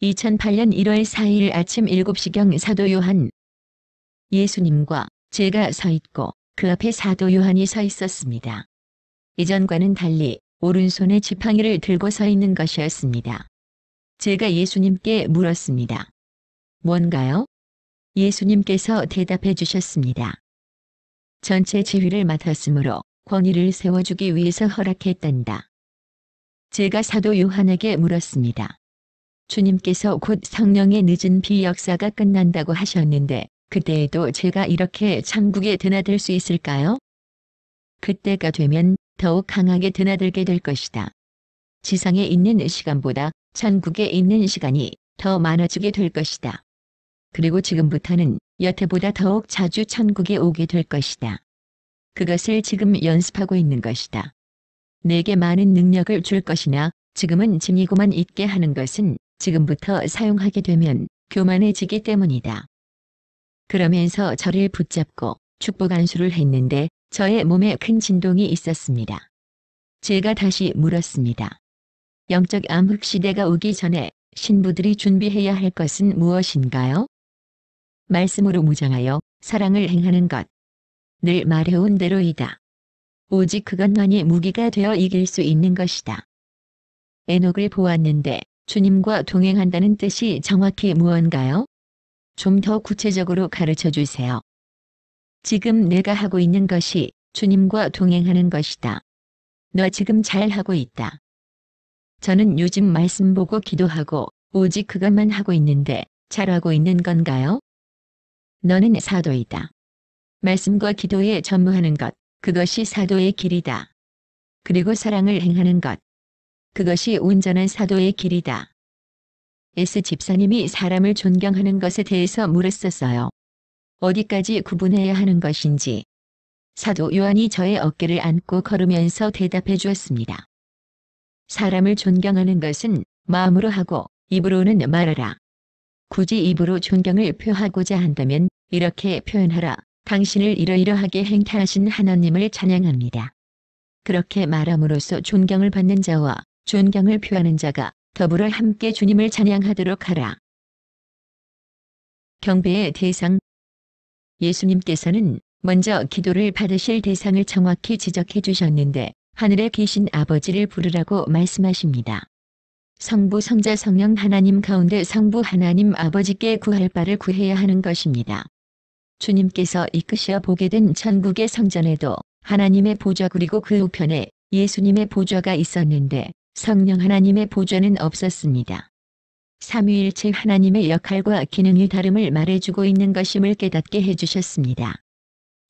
2008년 1월 4일 아침 7시경 사도 요한. 예수님과 제가 서 있고 그 앞에 사도 요한이 서 있었습니다. 이전과는 달리 오른손에 지팡이를 들고 서 있는 것이었습니다. 제가 예수님께 물었습니다. 뭔가요? 예수님께서 대답해 주셨습니다. 전체 지휘를 맡았으므로 권위를 세워주기 위해서 허락했단다. 제가 사도 요한에게 물었습니다. 주님께서 곧 성령의 늦은 비역사가 끝난다고 하셨는데 그때에도 제가 이렇게 천국에 드나들 수 있을까요? 그때가 되면 더욱 강하게 드나들게 될 것이다. 지상에 있는 시간보다 천국에 있는 시간이 더 많아지게 될 것이다. 그리고 지금부터는 여태보다 더욱 자주 천국에 오게 될 것이다. 그것을 지금 연습하고 있는 것이다. 내게 많은 능력을 줄 것이나 지금은 지니고만 있게 하는 것은 지금부터 사용하게 되면 교만해지기 때문이다. 그러면서 저를 붙잡고 축복 안수를 했는데 저의 몸에 큰 진동이 있었습니다. 제가 다시 물었습니다. 영적 암흑 시대가 오기 전에 신부들이 준비해야 할 것은 무엇인가요? 말씀으로 무장하여 사랑을 행하는 것. 늘 말해온 대로이다. 오직 그것만이 무기가 되어 이길 수 있는 것이다. 에녹을 보았는데 주님과 동행한다는 뜻이 정확히 무언가요? 좀 더 구체적으로 가르쳐 주세요. 지금 내가 하고 있는 것이 주님과 동행하는 것이다. 너 지금 잘 하고 있다. 저는 요즘 말씀 보고 기도하고 오직 그것만 하고 있는데 잘하고 있는 건가요? 너는 사도이다. 말씀과 기도에 전무하는 것, 그것이 사도의 길이다. 그리고 사랑을 행하는 것, 그것이 온전한 사도의 길이다. S 집사님이 사람을 존경하는 것에 대해서 물었었어요. 어디까지 구분해야 하는 것인지. 사도 요한이 저의 어깨를 안고 걸으면서 대답해 주었습니다. 사람을 존경하는 것은 마음으로 하고 입으로는 말하라. 굳이 입으로 존경을 표하고자 한다면 이렇게 표현하라. 당신을 이러이러하게 행태하신 하나님을 찬양합니다. 그렇게 말함으로써 존경을 받는 자와 존경을 표하는 자가 더불어 함께 주님을 찬양하도록 하라. 경배의 대상. 예수님께서는 먼저 기도를 받으실 대상을 정확히 지적해 주셨는데 하늘에 계신 아버지를 부르라고 말씀하십니다. 성부 성자 성령 하나님 가운데 성부 하나님 아버지께 구할 바를 구해야 하는 것입니다. 주님께서 이끄셔 보게 된 천국의 성전에도 하나님의 보좌 그리고 그 우편에 예수님의 보좌가 있었는데 성령 하나님의 보좌는 없었습니다. 삼위일체 하나님의 역할과 기능이 다름을 말해주고 있는 것임을 깨닫게 해주셨습니다.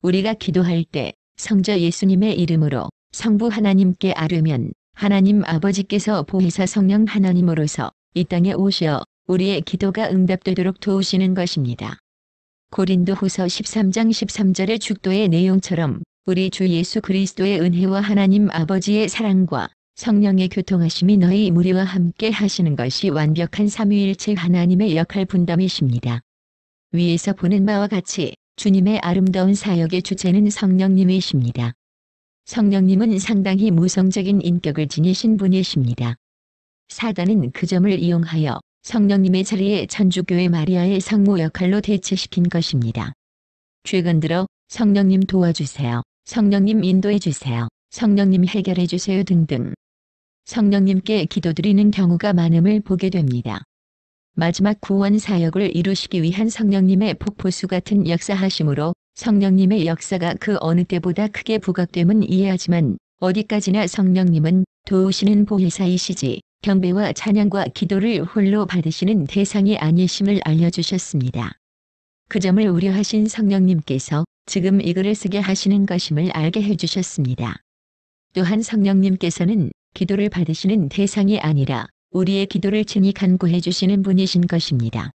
우리가 기도할 때 성자 예수님의 이름으로 성부 하나님께 아뢰면 하나님 아버지께서 보혜사 성령 하나님으로서 이 땅에 오시어 우리의 기도가 응답되도록 도우시는 것입니다. 고린도후서 13장 13절의 축도의 내용처럼 우리 주 예수 그리스도의 은혜와 하나님 아버지의 사랑과 성령의 교통하심이 너희 무리와 함께 하시는 것이 완벽한 삼위일체 하나님의 역할 분담이십니다. 위에서 보는 바와 같이 주님의 아름다운 사역의 주체는 성령님이십니다. 성령님은 상당히 모성적인 인격을 지니신 분이십니다. 사단은 그 점을 이용하여 성령님의 자리에 천주교회 마리아의 성모 역할로 대체시킨 것입니다. 최근 들어 성령님 도와주세요, 성령님 인도해주세요, 성령님 해결해주세요 등등 성령님께 기도드리는 경우가 많음을 보게 됩니다. 마지막 구원 사역을 이루시기 위한 성령님의 폭포수 같은 역사하심으로 성령님의 역사가 그 어느 때보다 크게 부각됨은 이해하지만 어디까지나 성령님은 도우시는 보혜사이시지 경배와 찬양과 기도를 홀로 받으시는 대상이 아니심을 알려주셨습니다. 그 점을 우려하신 성령님께서 지금 이 글을 쓰게 하시는 것임을 알게 해주셨습니다. 또한 성령님께서는 기도를 받으시는 대상이 아니라 우리의 기도를 친히 간구해 주시는 분이신 것입니다.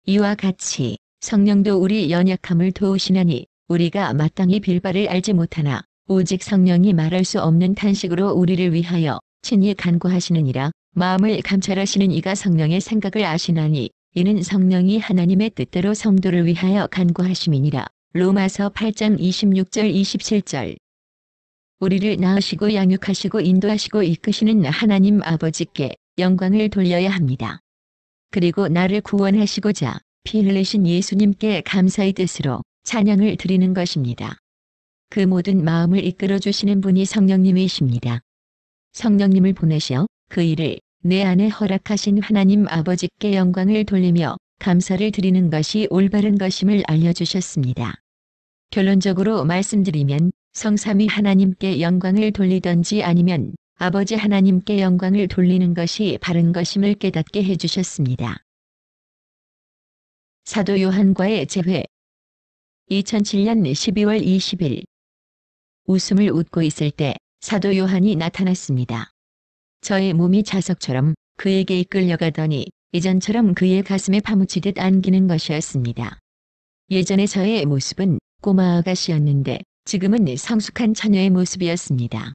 이와 같이 성령도 우리 연약함을 도우시나니 우리가 마땅히 빌 바를 알지 못하나 오직 성령이 말할 수 없는 탄식으로 우리를 위하여 친히 간구하시느니라. 마음을 감찰하시는 이가 성령의 생각을 아시나니 이는 성령이 하나님의 뜻대로 성도를 위하여 간구하심이니라. 로마서 8장 26절 27절. 우리를 낳으시고 양육하시고 인도하시고 이끄시는 하나님 아버지께 영광을 돌려야 합니다. 그리고 나를 구원하시고자 피 흘리신 예수님께 감사의 뜻으로 찬양을 드리는 것입니다. 그 모든 마음을 이끌어 주시는 분이 성령님이십니다. 성령님을 보내시어 그 일을 내 안에 허락하신 하나님 아버지께 영광을 돌리며 감사를 드리는 것이 올바른 것임을 알려주셨습니다. 결론적으로 말씀드리면 성삼위 하나님께 영광을 돌리든지 아니면 아버지 하나님께 영광을 돌리는 것이 바른 것임을 깨닫게 해주셨습니다. 사도 요한과의 재회 2007년 12월 20일 웃음을 웃고 있을 때 사도 요한이 나타났습니다. 저의 몸이 자석처럼 그에게 이끌려가더니 이전처럼 그의 가슴에 파묻히듯 안기는 것이었습니다. 예전에 저의 모습은 꼬마 아가씨였는데 지금은 성숙한 처녀의 모습이었습니다.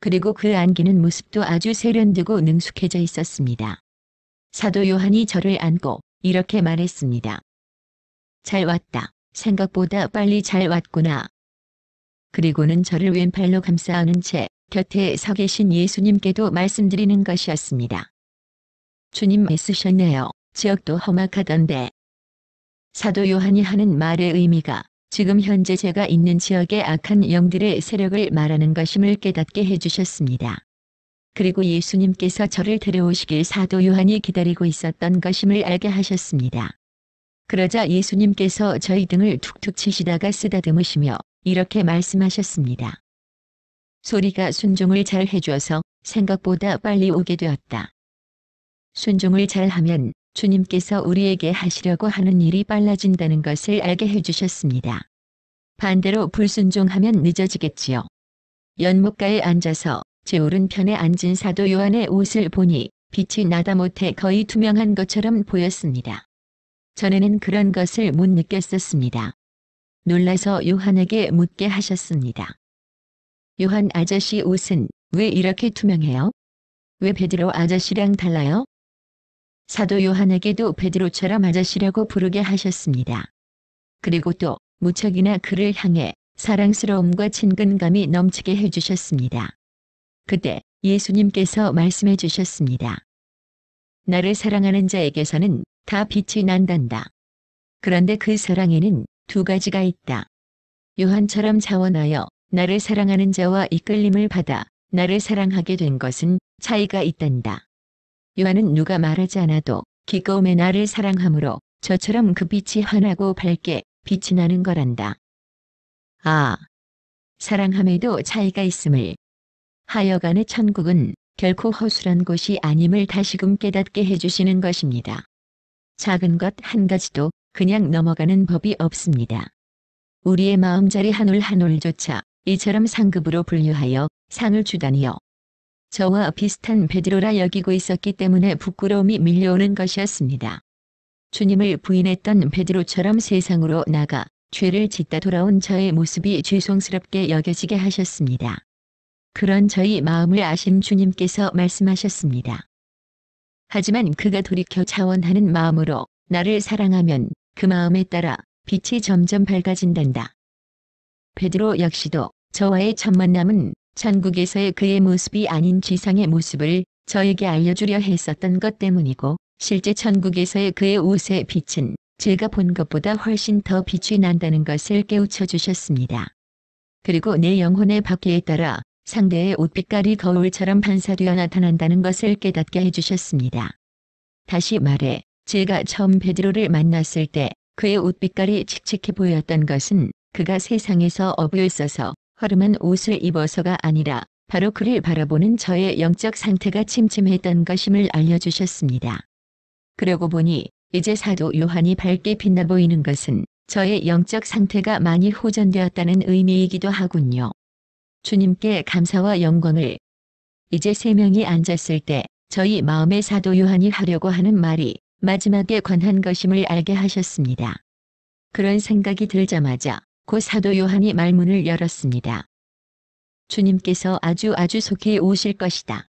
그리고 그 안기는 모습도 아주 세련되고 능숙해져 있었습니다. 사도 요한이 저를 안고 이렇게 말했습니다. 잘 왔다. 생각보다 빨리 잘 왔구나. 그리고는 저를 왼팔로 감싸 안은 채 곁에 서 계신 예수님께도 말씀드리는 것이었습니다. 주님 애쓰셨네요. 지역도 험악하던데. 사도 요한이 하는 말의 의미가 지금 현재 제가 있는 지역의 악한 영들의 세력을 말하는 것임을 깨닫게 해주셨습니다. 그리고 예수님께서 저를 데려오시길 사도 요한이 기다리고 있었던 것임을 알게 하셨습니다. 그러자 예수님께서 저희 등을 툭툭 치시다가 쓰다듬으시며 이렇게 말씀하셨습니다. 소리가 순종을 잘 해줘서 생각보다 빨리 오게 되었다. 순종을 잘하면 주님께서 우리에게 하시려고 하는 일이 빨라진다는 것을 알게 해주셨습니다. 반대로 불순종하면 늦어지겠지요. 연못가에 앉아서 제 오른편에 앉은 사도 요한의 옷을 보니 빛이 나다 못해 거의 투명한 것처럼 보였습니다. 전에는 그런 것을 못 느꼈었습니다. 놀라서 요한에게 묻게 하셨습니다. 요한 아저씨 옷은 왜 이렇게 투명해요? 왜 베드로 아저씨랑 달라요? 사도 요한에게도 베드로처럼 아저씨라고 부르게 하셨습니다. 그리고 또 무척이나 그를 향해 사랑스러움과 친근감이 넘치게 해주셨습니다. 그때 예수님께서 말씀해 주셨습니다. 나를 사랑하는 자에게서는 다 빛이 난단다. 그런데 그 사랑에는 두 가지가 있다. 요한처럼 자원하여 나를 사랑하는 자와 이끌림을 받아 나를 사랑하게 된 것은 차이가 있단다. 요한은 누가 말하지 않아도 기꺼움에 나를 사랑하므로 저처럼 그 빛이 환하고 밝게 빛이 나는 거란다. 아, 사랑함에도 차이가 있음을. 하여간의 천국은 결코 허술한 곳이 아님을 다시금 깨닫게 해주시는 것입니다. 작은 것 한 가지도 그냥 넘어가는 법이 없습니다. 우리의 마음자리 한 올 한 올조차 이처럼 상급으로 분류하여 상을 주다니요. 저와 비슷한 베드로라 여기고 있었기 때문에 부끄러움이 밀려오는 것이었습니다. 주님을 부인했던 베드로처럼 세상으로 나가 죄를 짓다 돌아온 저의 모습이 죄송스럽게 여겨지게 하셨습니다. 그런 저희 마음을 아신 주님께서 말씀하셨습니다. 하지만 그가 돌이켜 자원하는 마음으로 나를 사랑하면 그 마음에 따라 빛이 점점 밝아진단다. 베드로 역시도 저와의 첫 만남은 천국에서의 그의 모습이 아닌 지상의 모습을 저에게 알려주려 했었던 것 때문이고 실제 천국에서의 그의 옷의 빛은 제가 본 것보다 훨씬 더 빛이 난다는 것을 깨우쳐 주셨습니다. 그리고 내 영혼의 바퀴에 따라 상대의 옷빛깔이 거울처럼 반사되어 나타난다는 것을 깨닫게 해주셨습니다. 다시 말해 제가 처음 베드로를 만났을 때 그의 옷빛깔이 칙칙해 보였던 것은 그가 세상에서 어부에 있어서 허름한 옷을 입어서가 아니라 바로 그를 바라보는 저의 영적 상태가 침침했던 것임을 알려주셨습니다. 그러고 보니 이제 사도 요한이 밝게 빛나 보이는 것은 저의 영적 상태가 많이 호전되었다는 의미이기도 하군요. 주님께 감사와 영광을. 이제 세 명이 앉았을 때 저희 마음의 사도 요한이 하려고 하는 말이 마지막에 관한 것임을 알게 하셨습니다. 그런 생각이 들자마자 곧 사도 요한이 말문을 열었습니다. 주님께서 아주 속히 오실 것이다.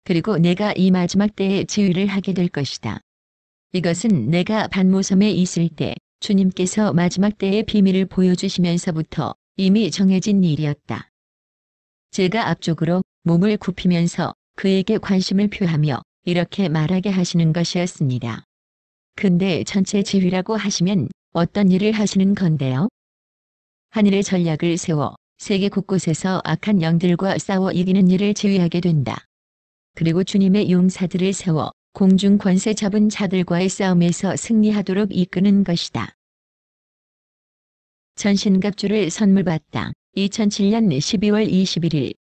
그리고 내가 이 마지막 때에 지휘를 하게 될 것이다. 이것은 내가 반모섬에 있을 때 주님께서 마지막 때의 비밀을 보여주시면서부터 이미 정해진 일이었다. 제가 앞쪽으로 몸을 굽히면서 그에게 관심을 표하며 이렇게 말하게 하시는 것이었습니다. 근데 전체 지휘라고 하시면 어떤 일을 하시는 건데요? 하늘의 전략을 세워 세계 곳곳에서 악한 영들과 싸워 이기는 일을 지휘하게 된다. 그리고 주님의 용사들을 세워 공중 권세 잡은 자들과의 싸움에서 승리하도록 이끄는 것이다. 전신갑주를 선물 받다. 2007년 12월 21일.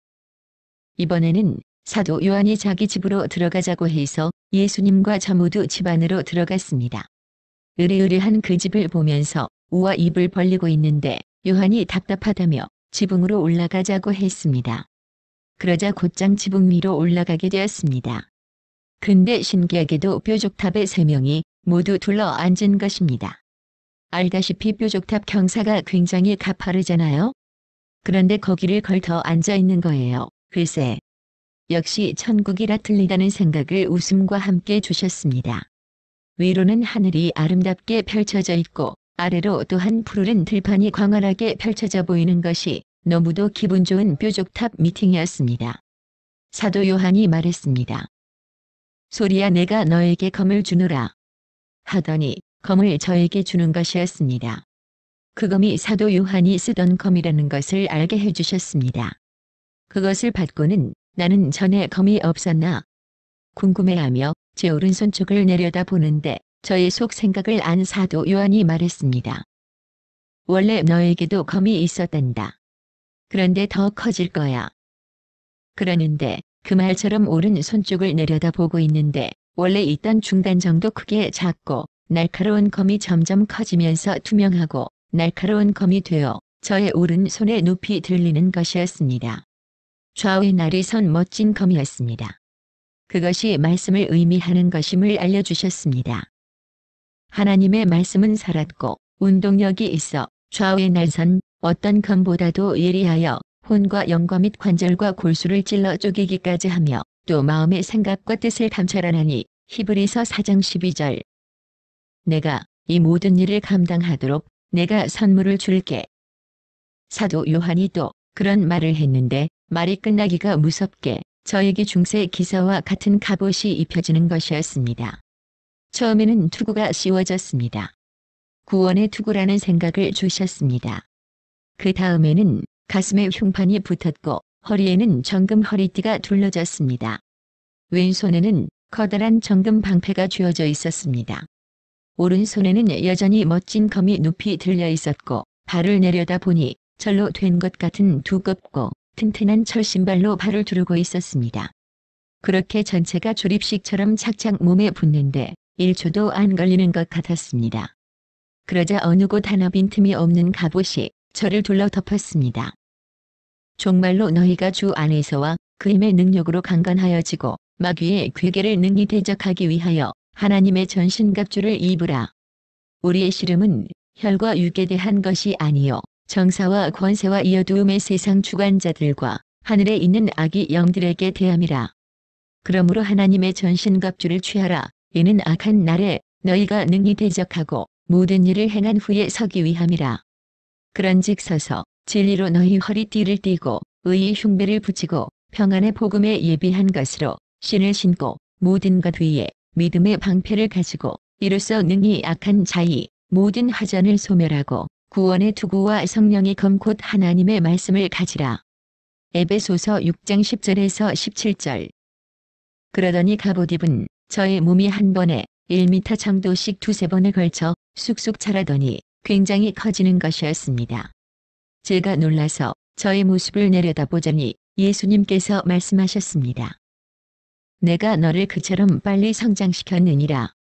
이번에는 사도 요한이 자기 집으로 들어가자고 해서 예수님과 저 모두 집 안으로 들어갔습니다. 으리으리한 그 집을 보면서 우와 입을 벌리고 있는데 요한이 답답하다며 지붕으로 올라가자고 했습니다. 그러자 곧장 지붕 위로 올라가게 되었습니다. 근데 신기하게도 뾰족탑에 3명이 모두 둘러 앉은 것입니다. 알다시피 뾰족탑 경사가 굉장히 가파르잖아요. 그런데 거기를 걸터 앉아 있는 거예요. 글쎄. 역시 천국이라 틀리다는 생각을 웃음과 함께 주셨습니다. 위로는 하늘이 아름답게 펼쳐져 있고 아래로 또한 푸르른 들판이 광활하게 펼쳐져 보이는 것이 너무도 기분 좋은 뾰족탑 미팅이었습니다. 사도 요한이 말했습니다. 소리야 내가 너에게 검을 주노라. 하더니 검을 저에게 주는 것이었습니다. 그 검이 사도 요한이 쓰던 검이라는 것을 알게 해주셨습니다. 그것을 받고는 나는 전에 검이 없었나? 궁금해하며 제 오른손 쪽을 내려다 보는데 저의 속 생각을 안 사도 요한이 말했습니다. 원래 너에게도 검이 있었단다. 그런데 더 커질 거야. 그러는데 그 말처럼 오른손 쪽을 내려다보고 있는데 원래 있던 중단 정도 크기에 작고 날카로운 검이 점점 커지면서 투명하고 날카로운 검이 되어 저의 오른손에 높이 들리는 것이었습니다. 좌우에 날이 선 멋진 검이었습니다. 그것이 말씀을 의미하는 것임을 알려주셨습니다. 하나님의 말씀은 살았고 운동력이 있어 좌우에 날선 어떤 검보다도 예리하여 혼과 영과 및 관절과 골수를 찔러 쪼개기까지 하며 또 마음의 생각과 뜻을 감찰하나니 히브리서 4장 12절. 내가 이 모든 일을 감당하도록 내가 선물을 줄게. 사도 요한이 또 그런 말을 했는데 말이 끝나기가 무섭게 저에게 중세 기사와 같은 갑옷이 입혀지는 것이었습니다. 처음에는 투구가 씌워졌습니다. 구원의 투구라는 생각을 주셨습니다. 그 다음에는 가슴에 흉판이 붙었고 허리에는 정금 허리띠가 둘러졌습니다. 왼손에는 커다란 정금 방패가 쥐어져 있었습니다. 오른손에는 여전히 멋진 검이 높이 들려 있었고 발을 내려다 보니 철로 된 것 같은 두껍고 튼튼한 철신발로 발을 두르고 있었습니다. 그렇게 전체가 조립식처럼 착착 몸에 붙는데 1초도 안 걸리는 것 같았습니다. 그러자 어느 곳 하나 빈틈이 없는 갑옷이 저를 둘러 덮었습니다. 종말로 너희가 주 안에서와 그 힘의 능력으로 강건하여지고 마귀의 괴계를 능히 대적하기 위하여 하나님의 전신갑주를 입으라. 우리의 씨름은 혈과 육에 대한 것이 아니요 정사와 권세와 이 어두움의 세상 주관자들과 하늘에 있는 악의 영들에게 대함이라. 그러므로 하나님의 전신갑주를 취하라. 이는 악한 날에 너희가 능히 대적하고 모든 일을 행한 후에 서기 위함이라. 그런즉 서서 진리로 너희 허리띠를 띠고 의의 흉배를 붙이고 평안의 복음에 예비한 것으로 신을 신고 모든 것 위에 믿음의 방패를 가지고 이로써 능히 악한 자의 모든 화전을 소멸하고 구원의 투구와 성령의 검 곧 하나님의 말씀을 가지라. 에베소서 6장 10절에서 17절. 그러더니 갑옷입은 저의 몸이 한 번에 1m 정도씩 두세 번에 걸쳐 쑥쑥 자라더니 굉장히 커지는 것이었습니다. 제가 놀라서 저의 모습을 내려다보자니 예수님께서 말씀하셨습니다. 내가 너를 그처럼 빨리 성장시켰느니라.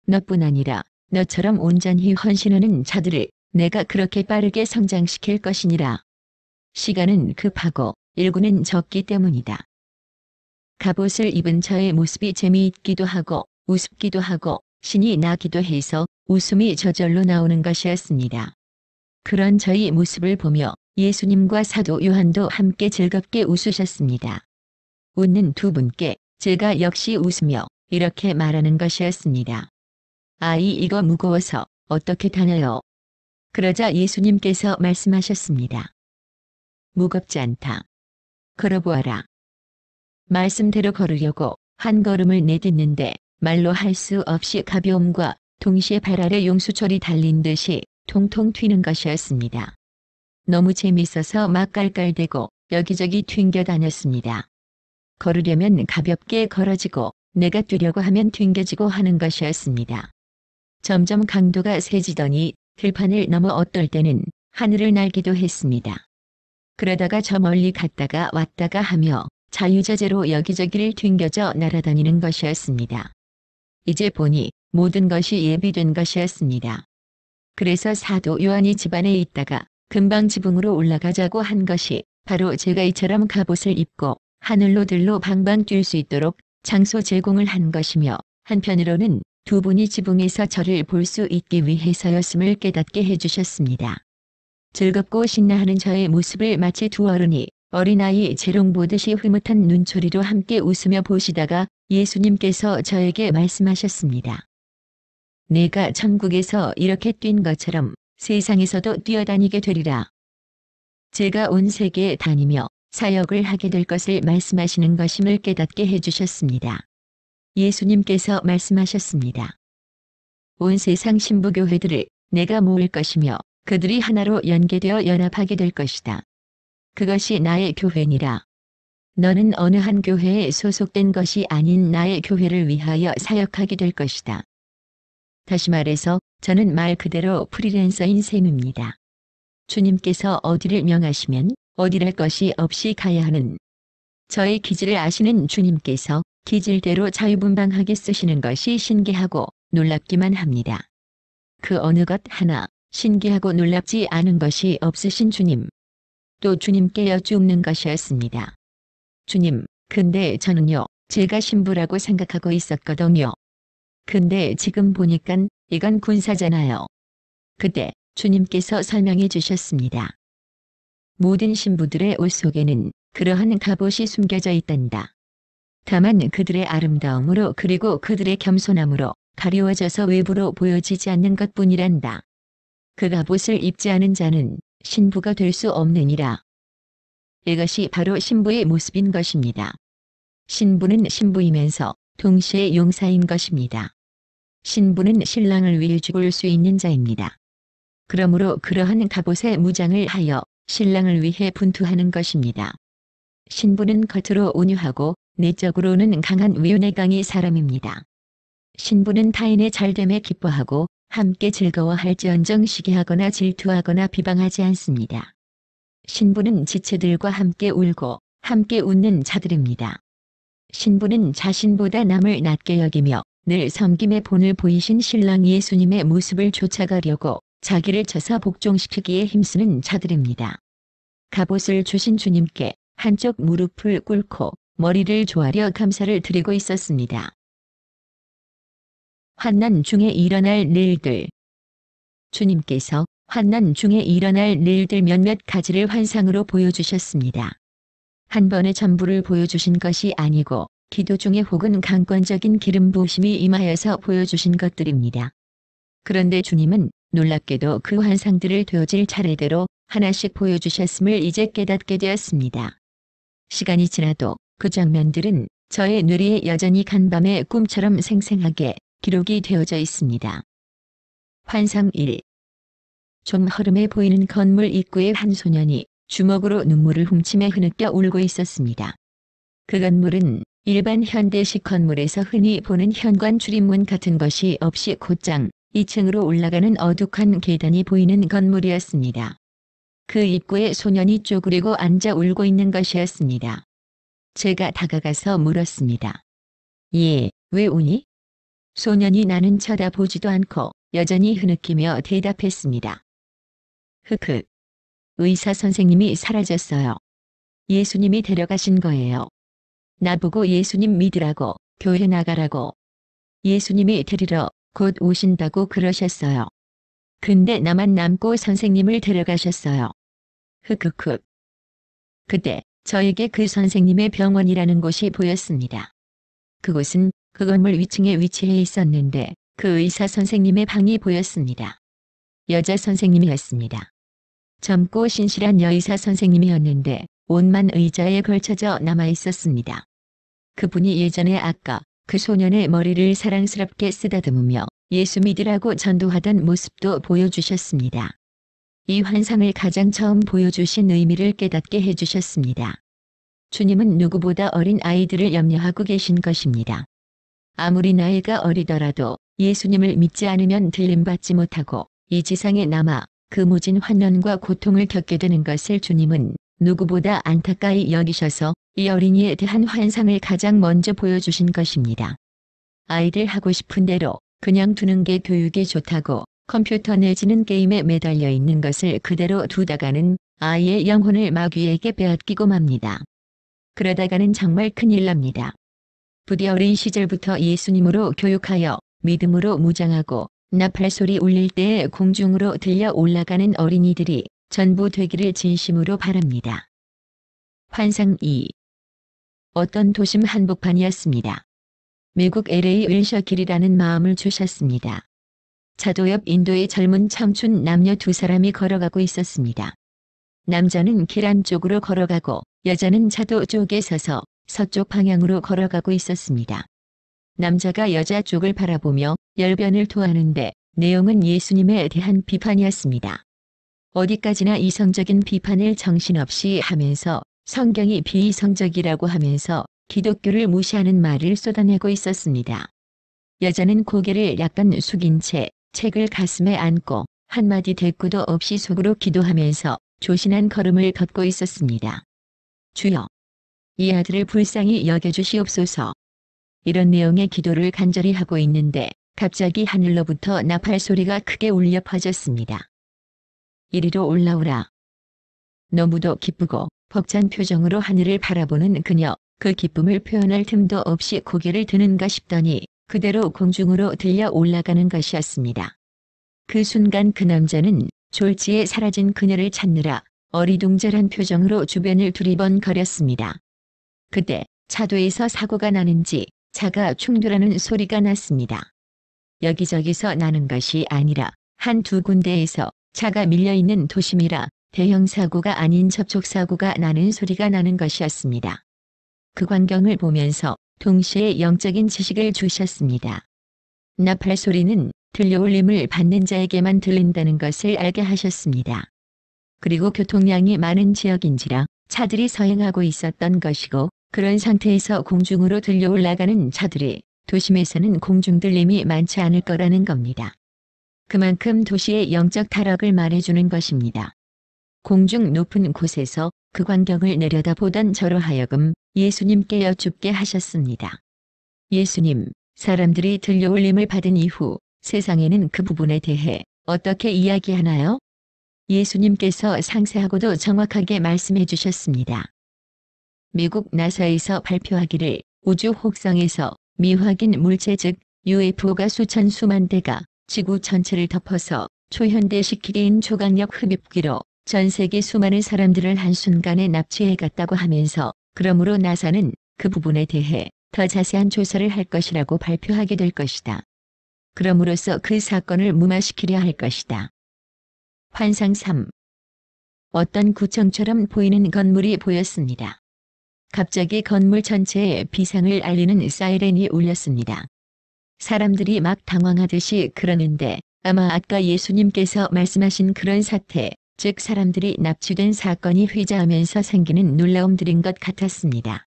너뿐 아니라 너처럼 온전히 헌신하는 자들을 내가 그렇게 빠르게 성장시킬 것이니라. 시간은 급하고 일구는 적기 때문이다. 갑옷을 입은 저의 모습이 재미있기도 하고 우습기도 하고 신이 나기도 해서 웃음이 저절로 나오는 것이었습니다. 그런 저의 모습을 보며 예수님과 사도 요한도 함께 즐겁게 웃으셨습니다. 웃는 두 분께 제가 역시 웃으며 이렇게 말하는 것이었습니다. 아이 이거 무거워서 어떻게 다녀요? 그러자 예수님께서 말씀하셨습니다. 무겁지 않다. 걸어보아라. 말씀대로 걸으려고 한 걸음을 내딛는데 말로 할 수 없이 가벼움과 동시에 발 아래 용수철이 달린 듯이 통통 튀는 것이었습니다. 너무 재밌어서 막 깔깔대고 여기저기 튕겨 다녔습니다. 걸으려면 가볍게 걸어지고 내가 뛰려고 하면 튕겨지고 하는 것이었습니다. 점점 강도가 세지더니 들판을 넘어 어떨 때는 하늘을 날기도 했습니다. 그러다가 저 멀리 갔다가 왔다가 하며 자유자재로 여기저기를 튕겨져 날아다니는 것이었습니다. 이제 보니 모든 것이 예비된 것이었습니다. 그래서 사도 요한이 집안에 있다가 금방 지붕으로 올라가자고 한 것이 바로 제가 이처럼 갑옷을 입고 하늘로 들로 방방 뛸 수 있도록 장소 제공을 한 것이며 한편으로는 두 분이 지붕에서 저를 볼 수 있기 위해서였음을 깨닫게 해주셨습니다. 즐겁고 신나하는 저의 모습을 마치 두 어른이 어린아이 재롱 보듯이 흐뭇한 눈초리로 함께 웃으며 보시다가 예수님께서 저에게 말씀하셨습니다. 내가 천국에서 이렇게 뛴 것처럼 세상에서도 뛰어다니게 되리라. 제가 온 세계에 다니며 사역을 하게 될 것을 말씀하시는 것임을 깨닫게 해주셨습니다. 예수님께서 말씀하셨습니다. 온 세상 신부교회들을 내가 모을 것이며 그들이 하나로 연계되어 연합하게 될 것이다. 그것이 나의 교회니라. 너는 어느 한 교회에 소속된 것이 아닌 나의 교회를 위하여 사역하게 될 것이다. 다시 말해서 저는 말 그대로 프리랜서인 셈입니다. 주님께서 어디를 명하시면 어디랄 것이 없이 가야 하는 저의 기질을 아시는 주님께서 기질대로 자유분방하게 쓰시는 것이 신기하고 놀랍기만 합니다. 그 어느 것 하나 신기하고 놀랍지 않은 것이 없으신 주님. 또 주님께 여쭙는 것이었습니다. 주님, 근데 저는요, 제가 신부라고 생각하고 있었거든요. 근데 지금 보니깐 이건 군사잖아요. 그때 주님께서 설명해 주셨습니다. 모든 신부들의 옷 속에는 그러한 갑옷이 숨겨져 있단다. 다만 그들의 아름다움으로 그리고 그들의 겸손함으로 가리워져서 외부로 보여지지 않는 것뿐이란다. 그 갑옷을 입지 않은 자는 신부가 될 수 없느니라. 이것이 바로 신부의 모습인 것입니다. 신부는 신부이면서 동시에 용사인 것입니다. 신부는 신랑을 위해 죽을 수 있는 자입니다. 그러므로 그러한 갑옷에 무장을 하여 신랑을 위해 분투하는 것입니다. 신부는 겉으로 온유하고 내적으로는 강한 위온의 사람입니다. 신부는 타인의 잘됨에 기뻐하고 함께 즐거워할지언정 시기하거나 질투하거나 비방하지 않습니다. 신부는 지체들과 함께 울고 함께 웃는 자들입니다. 신부는 자신보다 남을 낮게 여기며 늘 섬김의 본을 보이신 신랑 예수님의 모습을 쫓아가려고 자기를 쳐서 복종시키기에 힘쓰는 자들입니다. 갑옷을 주신 주님께 한쪽 무릎을 꿇고 머리를 조아려 감사를 드리고 있었습니다. 환난 중에 일어날 일들. 주님께서 환난 중에 일어날 일들 몇몇 가지를 환상으로 보여주셨습니다. 한 번에 전부를 보여주신 것이 아니고 기도 중에 혹은 강권적인 기름 부으심이 임하여서 보여주신 것들입니다. 그런데 주님은 놀랍게도 그 환상들을 되어질 차례대로 하나씩 보여주셨음을 이제 깨닫게 되었습니다. 시간이 지나도 그 장면들은 저의 뇌리에 여전히 간밤의 꿈처럼 생생하게 기록이 되어져 있습니다. 환상 1. 좀 허름해 보이는 건물 입구에 한 소년이 주먹으로 눈물을 훔치며 흐느껴 울고 있었습니다. 그 건물은 일반 현대식 건물에서 흔히 보는 현관 출입문 같은 것이 없이 곧장 2층으로 올라가는 어둑한 계단이 보이는 건물이었습니다. 그 입구에 소년이 쪼그리고 앉아 울고 있는 것이었습니다. 제가 다가가서 물었습니다. 예, 왜 우니? 소년이 나는 쳐다보지도 않고 여전히 흐느끼며 대답했습니다. 흑흑. 의사 선생님이 사라졌어요. 예수님이 데려가신 거예요. 나보고 예수님 믿으라고, 교회 나가라고. 예수님이 데리러 곧 오신다고 그러셨어요. 근데 나만 남고 선생님을 데려가셨어요. 흑흑흑. 그때 저에게 그 선생님의 병원이라는 곳이 보였습니다. 그곳은 그 건물 위층에 위치해 있었는데 그 의사 선생님의 방이 보였습니다. 여자 선생님이었습니다. 젊고 신실한 여의사 선생님이었는데 옷만 의자에 걸쳐져 남아 있었습니다. 그분이 예전에 아까 그 소년의 머리를 사랑스럽게 쓰다듬으며 예수 믿으라고 전도하던 모습도 보여주셨습니다. 이 환상을 가장 처음 보여주신 의미를 깨닫게 해주셨습니다. 주님은 누구보다 어린 아이들을 염려하고 계신 것입니다. 아무리 나이가 어리더라도 예수님을 믿지 않으면 들림받지 못하고 이 지상에 남아 그 모진 환난과 고통을 겪게 되는 것을 주님은 누구보다 안타까이 여기셔서 이 어린이에 대한 환상을 가장 먼저 보여주신 것입니다. 아이들 하고 싶은 대로 그냥 두는 게 교육에 좋다고 컴퓨터 내지는 게임에 매달려 있는 것을 그대로 두다가는 아이의 영혼을 마귀에게 빼앗기고 맙니다. 그러다가는 정말 큰일 납니다. 부디 어린 시절부터 예수님으로 교육하여 믿음으로 무장하고 나팔소리 울릴 때에 공중으로 들려 올라가는 어린이들이 전부 되기를 진심으로 바랍니다. 환상 2. 어떤 도심 한복판이었습니다. 미국 LA 윌셔길이라는 마음을 주셨습니다. 차도 옆 인도의 젊은 청춘 남녀 두 사람이 걸어가고 있었습니다. 남자는 길 안쪽으로 걸어가고 여자는 차도 쪽에 서서 서쪽 방향으로 걸어가고 있었습니다. 남자가 여자 쪽을 바라보며 열변을 토하는데 내용은 예수님에 대한 비판이었습니다. 어디까지나 이성적인 비판을 정신없이 하면서 성경이 비이성적이라고 하면서 기독교를 무시하는 말을 쏟아내고 있었습니다. 여자는 고개를 약간 숙인 채 책을 가슴에 안고 한마디 대꾸도 없이 속으로 기도하면서 조신한 걸음을 걷고 있었습니다. 주여, 이 아들을 불쌍히 여겨주시옵소서. 이런 내용의 기도를 간절히 하고 있는데 갑자기 하늘로부터 나팔 소리가 크게 울려 퍼졌습니다. 이리로 올라오라. 너무도 기쁘고 벅찬 표정으로 하늘을 바라보는 그녀, 그 기쁨을 표현할 틈도 없이 고개를 드는가 싶더니 그대로 공중으로 들려 올라가는 것이었습니다. 그 순간 그 남자는 졸지에 사라진 그녀를 찾느라 어리둥절한 표정으로 주변을 두리번거렸습니다. 그때 차도에서 사고가 나는지 차가 충돌하는 소리가 났습니다. 여기저기서 나는 것이 아니라 한두 군데에서 차가 밀려있는 도심이라 대형 사고가 아닌 접촉사고가 나는 소리가 나는 것이었습니다. 그 광경을 보면서 동시에 영적인 지식을 주셨습니다. 나팔 소리는 들려올림을 받는 자에게만 들린다는 것을 알게 하셨습니다. 그리고 교통량이 많은 지역인지라 차들이 서행하고 있었던 것이고 그런 상태에서 공중으로 들려 올라가는 차들이 도심에서는 공중들림이 많지 않을 거라는 겁니다. 그만큼 도시의 영적 타락을 말해주는 것입니다. 공중 높은 곳에서 그 광경을 내려다보던 저로 하여금 예수님께 여쭙게 하셨습니다. 예수님, 사람들이 들려올림을 받은 이후 세상에는 그 부분에 대해 어떻게 이야기하나요? 예수님께서 상세하고도 정확하게 말씀해 주셨습니다. 미국 나사에서 발표하기를 우주 혹성에서 미확인 물체 즉 UFO가 수천 수만 대가 지구 전체를 덮어서 초현대식 초강력 흡입기로 전 세계 수많은 사람들을 한순간에 납치해 갔다고 하면서 그러므로 나사는 그 부분에 대해 더 자세한 조사를 할 것이라고 발표하게 될 것이다. 그럼으로써 그 사건을 무마시키려 할 것이다. 환상 3. 어떤 구청처럼 보이는 건물이 보였습니다. 갑자기 건물 전체에 비상을 알리는 사이렌이 울렸습니다. 사람들이 막 당황하듯이 그러는데 아마 아까 예수님께서 말씀하신 그런 사태, 즉 사람들이 납치된 사건이 휘자하면서 생기는 놀라움들인 것 같았습니다.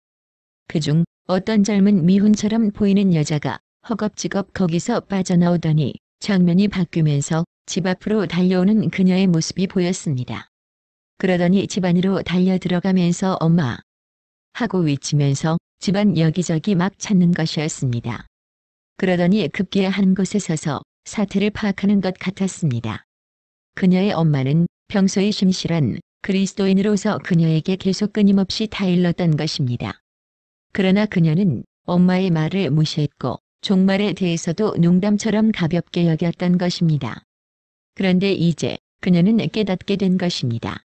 그중 어떤 젊은 미혼처럼 보이는 여자가 허겁지겁 거기서 빠져나오더니 장면이 바뀌면서 집 앞으로 달려오는 그녀의 모습이 보였습니다. 그러더니 집 안으로 달려 들어가면서 엄마 하고 외치면서 집안 여기저기 막 찾는 것이었습니다. 그러더니 급기야 한 곳에 서서 사태를 파악하는 것 같았습니다. 그녀의 엄마는 평소에 심실한 그리스도인으로서 그녀에게 계속 끊임없이 타일렀던 것입니다. 그러나 그녀는 엄마의 말을 무시했고 종말에 대해서도 농담처럼 가볍게 여겼던 것입니다. 그런데 이제 그녀는 깨닫게 된 것입니다.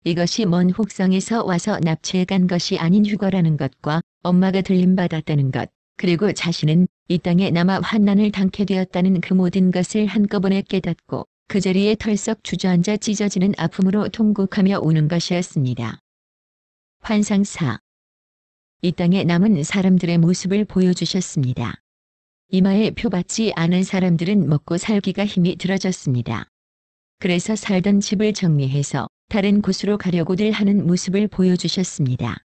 이것이 먼 혹성에서 와서 납치해 간 것이 아닌 휴거라는 것과 엄마가 들림받았다는 것, 그리고 자신은 이 땅에 남아 환난을 당케 되었다는 그 모든 것을 한꺼번에 깨닫고 그 자리에 털썩 주저앉아 찢어지는 아픔으로 통곡하며 우는 것이었습니다. 환상 4. 이 땅에 남은 사람들의 모습을 보여주셨습니다. 이마에 표받지 않은 사람들은 먹고 살기가 힘이 들어졌습니다. 그래서 살던 집을 정리해서 다른 곳으로 가려고들 하는 모습을 보여주셨습니다.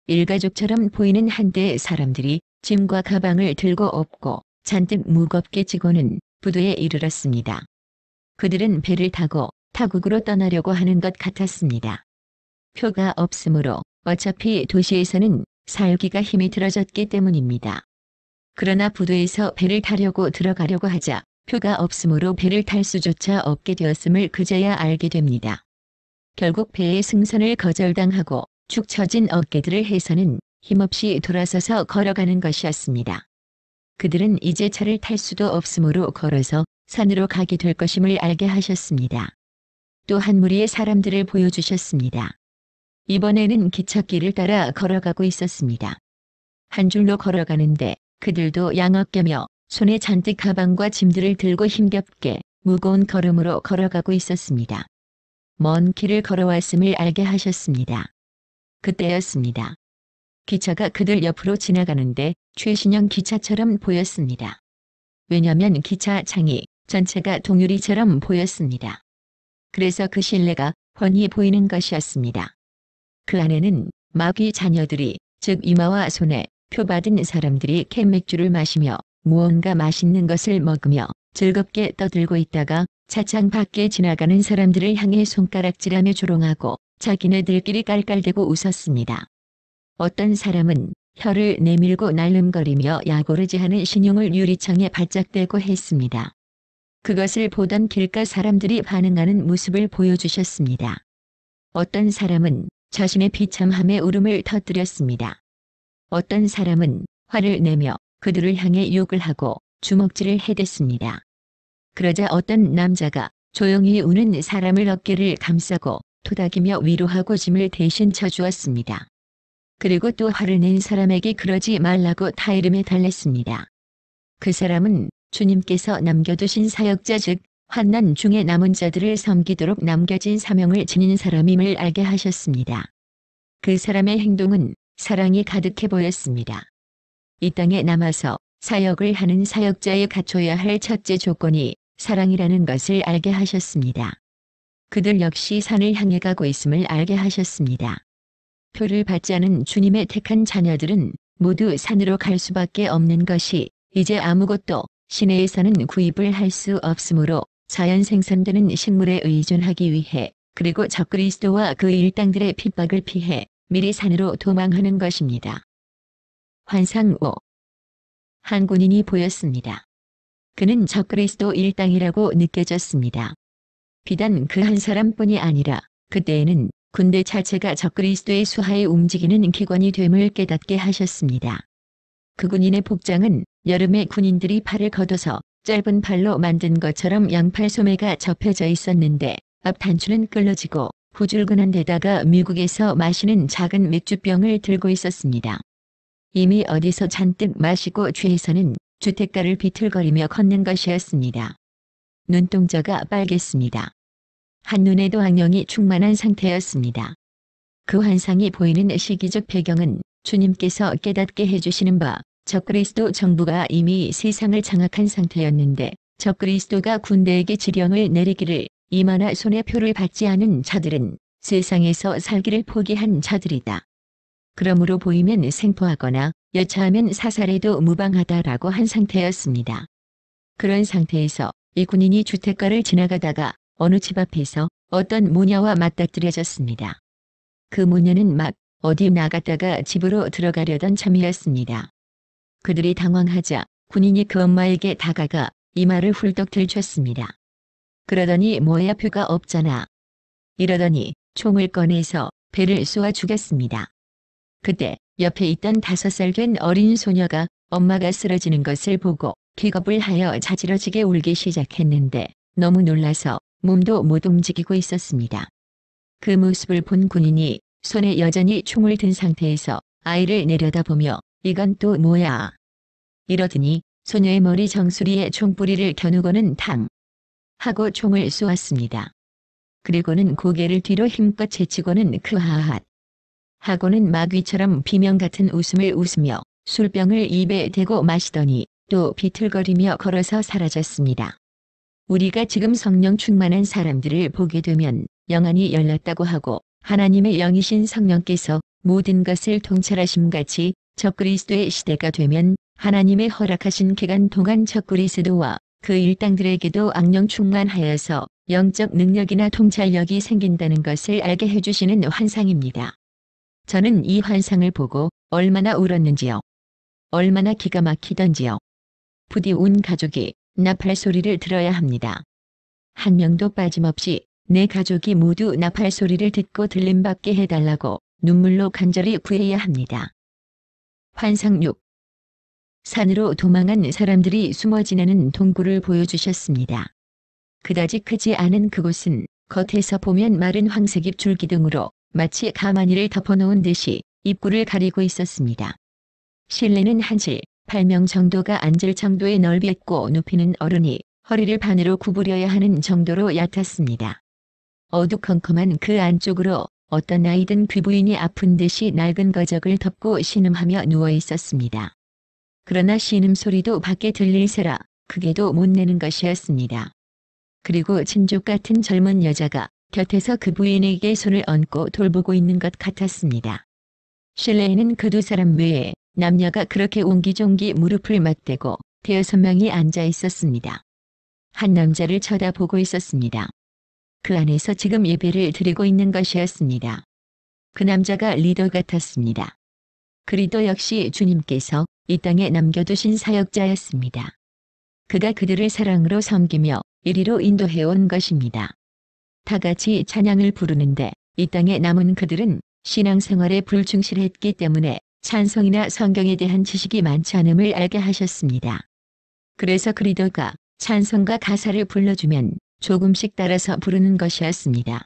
일가족처럼 보이는 한대의 사람들이 짐과 가방을 들고 업고 잔뜩 무겁게 지고는 부두에 이르렀습니다. 그들은 배를 타고 타국으로 떠나려고 하는 것 같았습니다. 표가 없으므로 어차피 도시에서는 살기가 힘이 들어졌기 때문입니다. 그러나 부두에서 배를 타려고 들어가려고 하자 표가 없으므로 배를 탈 수조차 없게 되었음을 그제야 알게 됩니다. 결국 배의 승선을 거절당하고 축 처진 어깨들을 해서는 힘없이 돌아서서 걸어가는 것이었습니다. 그들은 이제 차를 탈 수도 없으므로 걸어서 산으로 가게 될 것임을 알게 하셨습니다. 또 한 무리의 사람들을 보여주셨습니다. 이번에는 기찻길을 따라 걸어가고 있었습니다. 한 줄로 걸어가는데 그들도 양어깨며 손에 잔뜩 가방과 짐들을 들고 힘겹게 무거운 걸음으로 걸어가고 있었습니다. 먼 길을 걸어왔음을 알게 하셨습니다. 그때였습니다. 기차가 그들 옆으로 지나가는데 최신형 기차처럼 보였습니다. 왜냐면 기차 창이 전체가 동유리처럼 보였습니다. 그래서 그 실내가 훤히 보이는 것이었습니다. 그 안에는 마귀 자녀들이, 즉 이마와 손에 표 받은 사람들이 캔맥주를 마시며 무언가 맛있는 것을 먹으며 즐겁게 떠들고 있다가 차창 밖에 지나가는 사람들을 향해 손가락질하며 조롱하고 자기네들끼리 깔깔대고 웃었습니다. 어떤 사람은 혀를 내밀고 날름거리며 야고르지하는 신용을 유리창에 발작대고 했습니다. 그것을 보던 길가 사람들이 반응하는 모습을 보여주셨습니다. 어떤 사람은 자신의 비참함에 울음을 터뜨렸습니다. 어떤 사람은 화를 내며 그들을 향해 욕을 하고 주먹질을 해댔습니다. 그러자 어떤 남자가 조용히 우는 사람을 어깨를 감싸고 토닥이며 위로하고 짐을 대신 쳐주었습니다. 그리고 또 화를 낸 사람에게 그러지 말라고 타이름에 달랬습니다. 그 사람은 주님께서 남겨두신 사역자, 즉 환난 중에 남은 자들을 섬기도록 남겨진 사명을 지닌 사람임을 알게 하셨습니다. 그 사람의 행동은 사랑이 가득해 보였습니다. 이 땅에 남아서 사역을 하는 사역자에 갖춰야 할 첫째 조건이 사랑이라는 것을 알게 하셨습니다. 그들 역시 산을 향해 가고 있음을 알게 하셨습니다. 표를 받지 않은 주님의 택한 자녀들은 모두 산으로 갈 수밖에 없는 것이 이제 아무것도 시내에서는 구입을 할 수 없으므로 자연 생산되는 식물에 의존하기 위해, 그리고 적그리스도와 그 일당들의 핍박을 피해 미리 산으로 도망하는 것입니다. 환상 5. 한 군인이 보였습니다. 그는 적그리스도 일당이라고 느껴졌습니다. 비단 그 한 사람뿐이 아니라 그때에는 군대 자체가 적그리스도의 수하에 움직이는 기관이 됨을 깨닫게 하셨습니다. 그 군인의 복장은 여름에 군인들이 팔을 걷어서 짧은 팔로 만든 것처럼 양팔 소매가 접혀져 있었는데 앞 단추는 끌어지고 후줄근한 데다가 미국에서 마시는 작은 맥주병을 들고 있었습니다. 이미 어디서 잔뜩 마시고 취해서는 주택가를 비틀거리며 걷는 것이었습니다. 눈동자가 빨갰습니다. 한눈에도 악령이 충만한 상태였습니다. 그 환상이 보이는 시기적 배경은 주님께서 깨닫게 해주시는 바, 적그리스도 정부가 이미 세상을 장악한 상태였는데 적그리스도가 군대에게 지령을 내리기를 이마나 손에 표를 받지 않은 자들은 세상에서 살기를 포기한 자들이다. 그러므로 보이면 생포하거나 여차하면 사살해도 무방하다라고 한 상태였습니다. 그런 상태에서 이 군인이 주택가를 지나가다가 어느 집 앞에서 어떤 모녀와 맞닥뜨려졌습니다. 그 모녀는 막 어디 나갔다가 집으로 들어가려던 참이었습니다. 그들이 당황하자 군인이 그 엄마에게 다가가 이마를 훌떡 들쳤습니다. 그러더니 뭐야, 표가 없잖아. 이러더니 총을 꺼내서 배를 쏘아 죽였습니다. 그때 옆에 있던 5살 된 어린 소녀가 엄마가 쓰러지는 것을 보고 기겁을 하여 자지러지게 울기 시작했는데 너무 놀라서 몸도 못 움직이고 있었습니다. 그 모습을 본 군인이 손에 여전히 총을 든 상태에서 아이를 내려다보며 이건 또 뭐야? 이러더니 소녀의 머리 정수리에 총뿌리를 겨누고는 탕 하고 총을 쏘았습니다. 그리고는 고개를 뒤로 힘껏 제치고는 크하핫 하고는 마귀처럼 비명 같은 웃음을 웃으며 술병을 입에 대고 마시더니 또 비틀거리며 걸어서 사라졌습니다. 우리가 지금 성령 충만한 사람들을 보게 되면 영안이 열렸다고 하고 하나님의 영이신 성령께서 모든 것을 통찰하심같이 적그리스도의 시대가 되면 하나님의 허락하신 기간 동안 적그리스도와 그 일당들에게도 악령 충만하여서 영적 능력이나 통찰력이 생긴다는 것을 알게 해주시는 환상입니다. 저는 이 환상을 보고 얼마나 울었는지요. 얼마나 기가 막히던지요. 부디 온 가족이 나팔 소리를 들어야 합니다. 한 명도 빠짐없이 내 가족이 모두 나팔 소리를 듣고 들림받게 해달라고 눈물로 간절히 구해야 합니다. 환상 6. 산으로 도망한 사람들이 숨어 지내는 동굴을 보여주셨습니다. 그다지 크지 않은 그곳은 겉에서 보면 마른 황색잎 줄기 등으로 마치 가마니를 덮어놓은 듯이 입구를 가리고 있었습니다. 실내는 한실 8명 정도가 앉을 정도의 넓이었고 눕히는 어른이 허리를 반으로 구부려야 하는 정도로 얕았습니다. 어두컴컴한 그 안쪽으로 어떤 아이든 귀부인이 아픈 듯이 낡은 거적을 덮고 신음하며 누워 있었습니다. 그러나 신음소리도 밖에 들릴세라 크게도 못 내는 것이었습니다. 그리고 친족 같은 젊은 여자가 곁에서 그 부인에게 손을 얹고 돌보고 있는 것 같았습니다. 실내에는 그 두 사람 외에 남녀가 그렇게 옹기종기 무릎을 맞대고 5명이 앉아 있었습니다. 한 남자를 쳐다보고 있었습니다. 그 안에서 지금 예배를 드리고 있는 것이었습니다. 그 남자가 리더 같았습니다. 그 리더 역시 주님께서 이 땅에 남겨두신 사역자였습니다. 그가 그들을 사랑으로 섬기며 이리로 인도해온 것입니다. 다 같이 찬양을 부르는데 이 땅에 남은 그들은 신앙생활에 불충실했기 때문에 찬송이나 성경에 대한 지식이 많지 않음을 알게 하셨습니다. 그래서 그 리더가 찬송가 가사를 불러주면 조금씩 따라서 부르는 것이었습니다.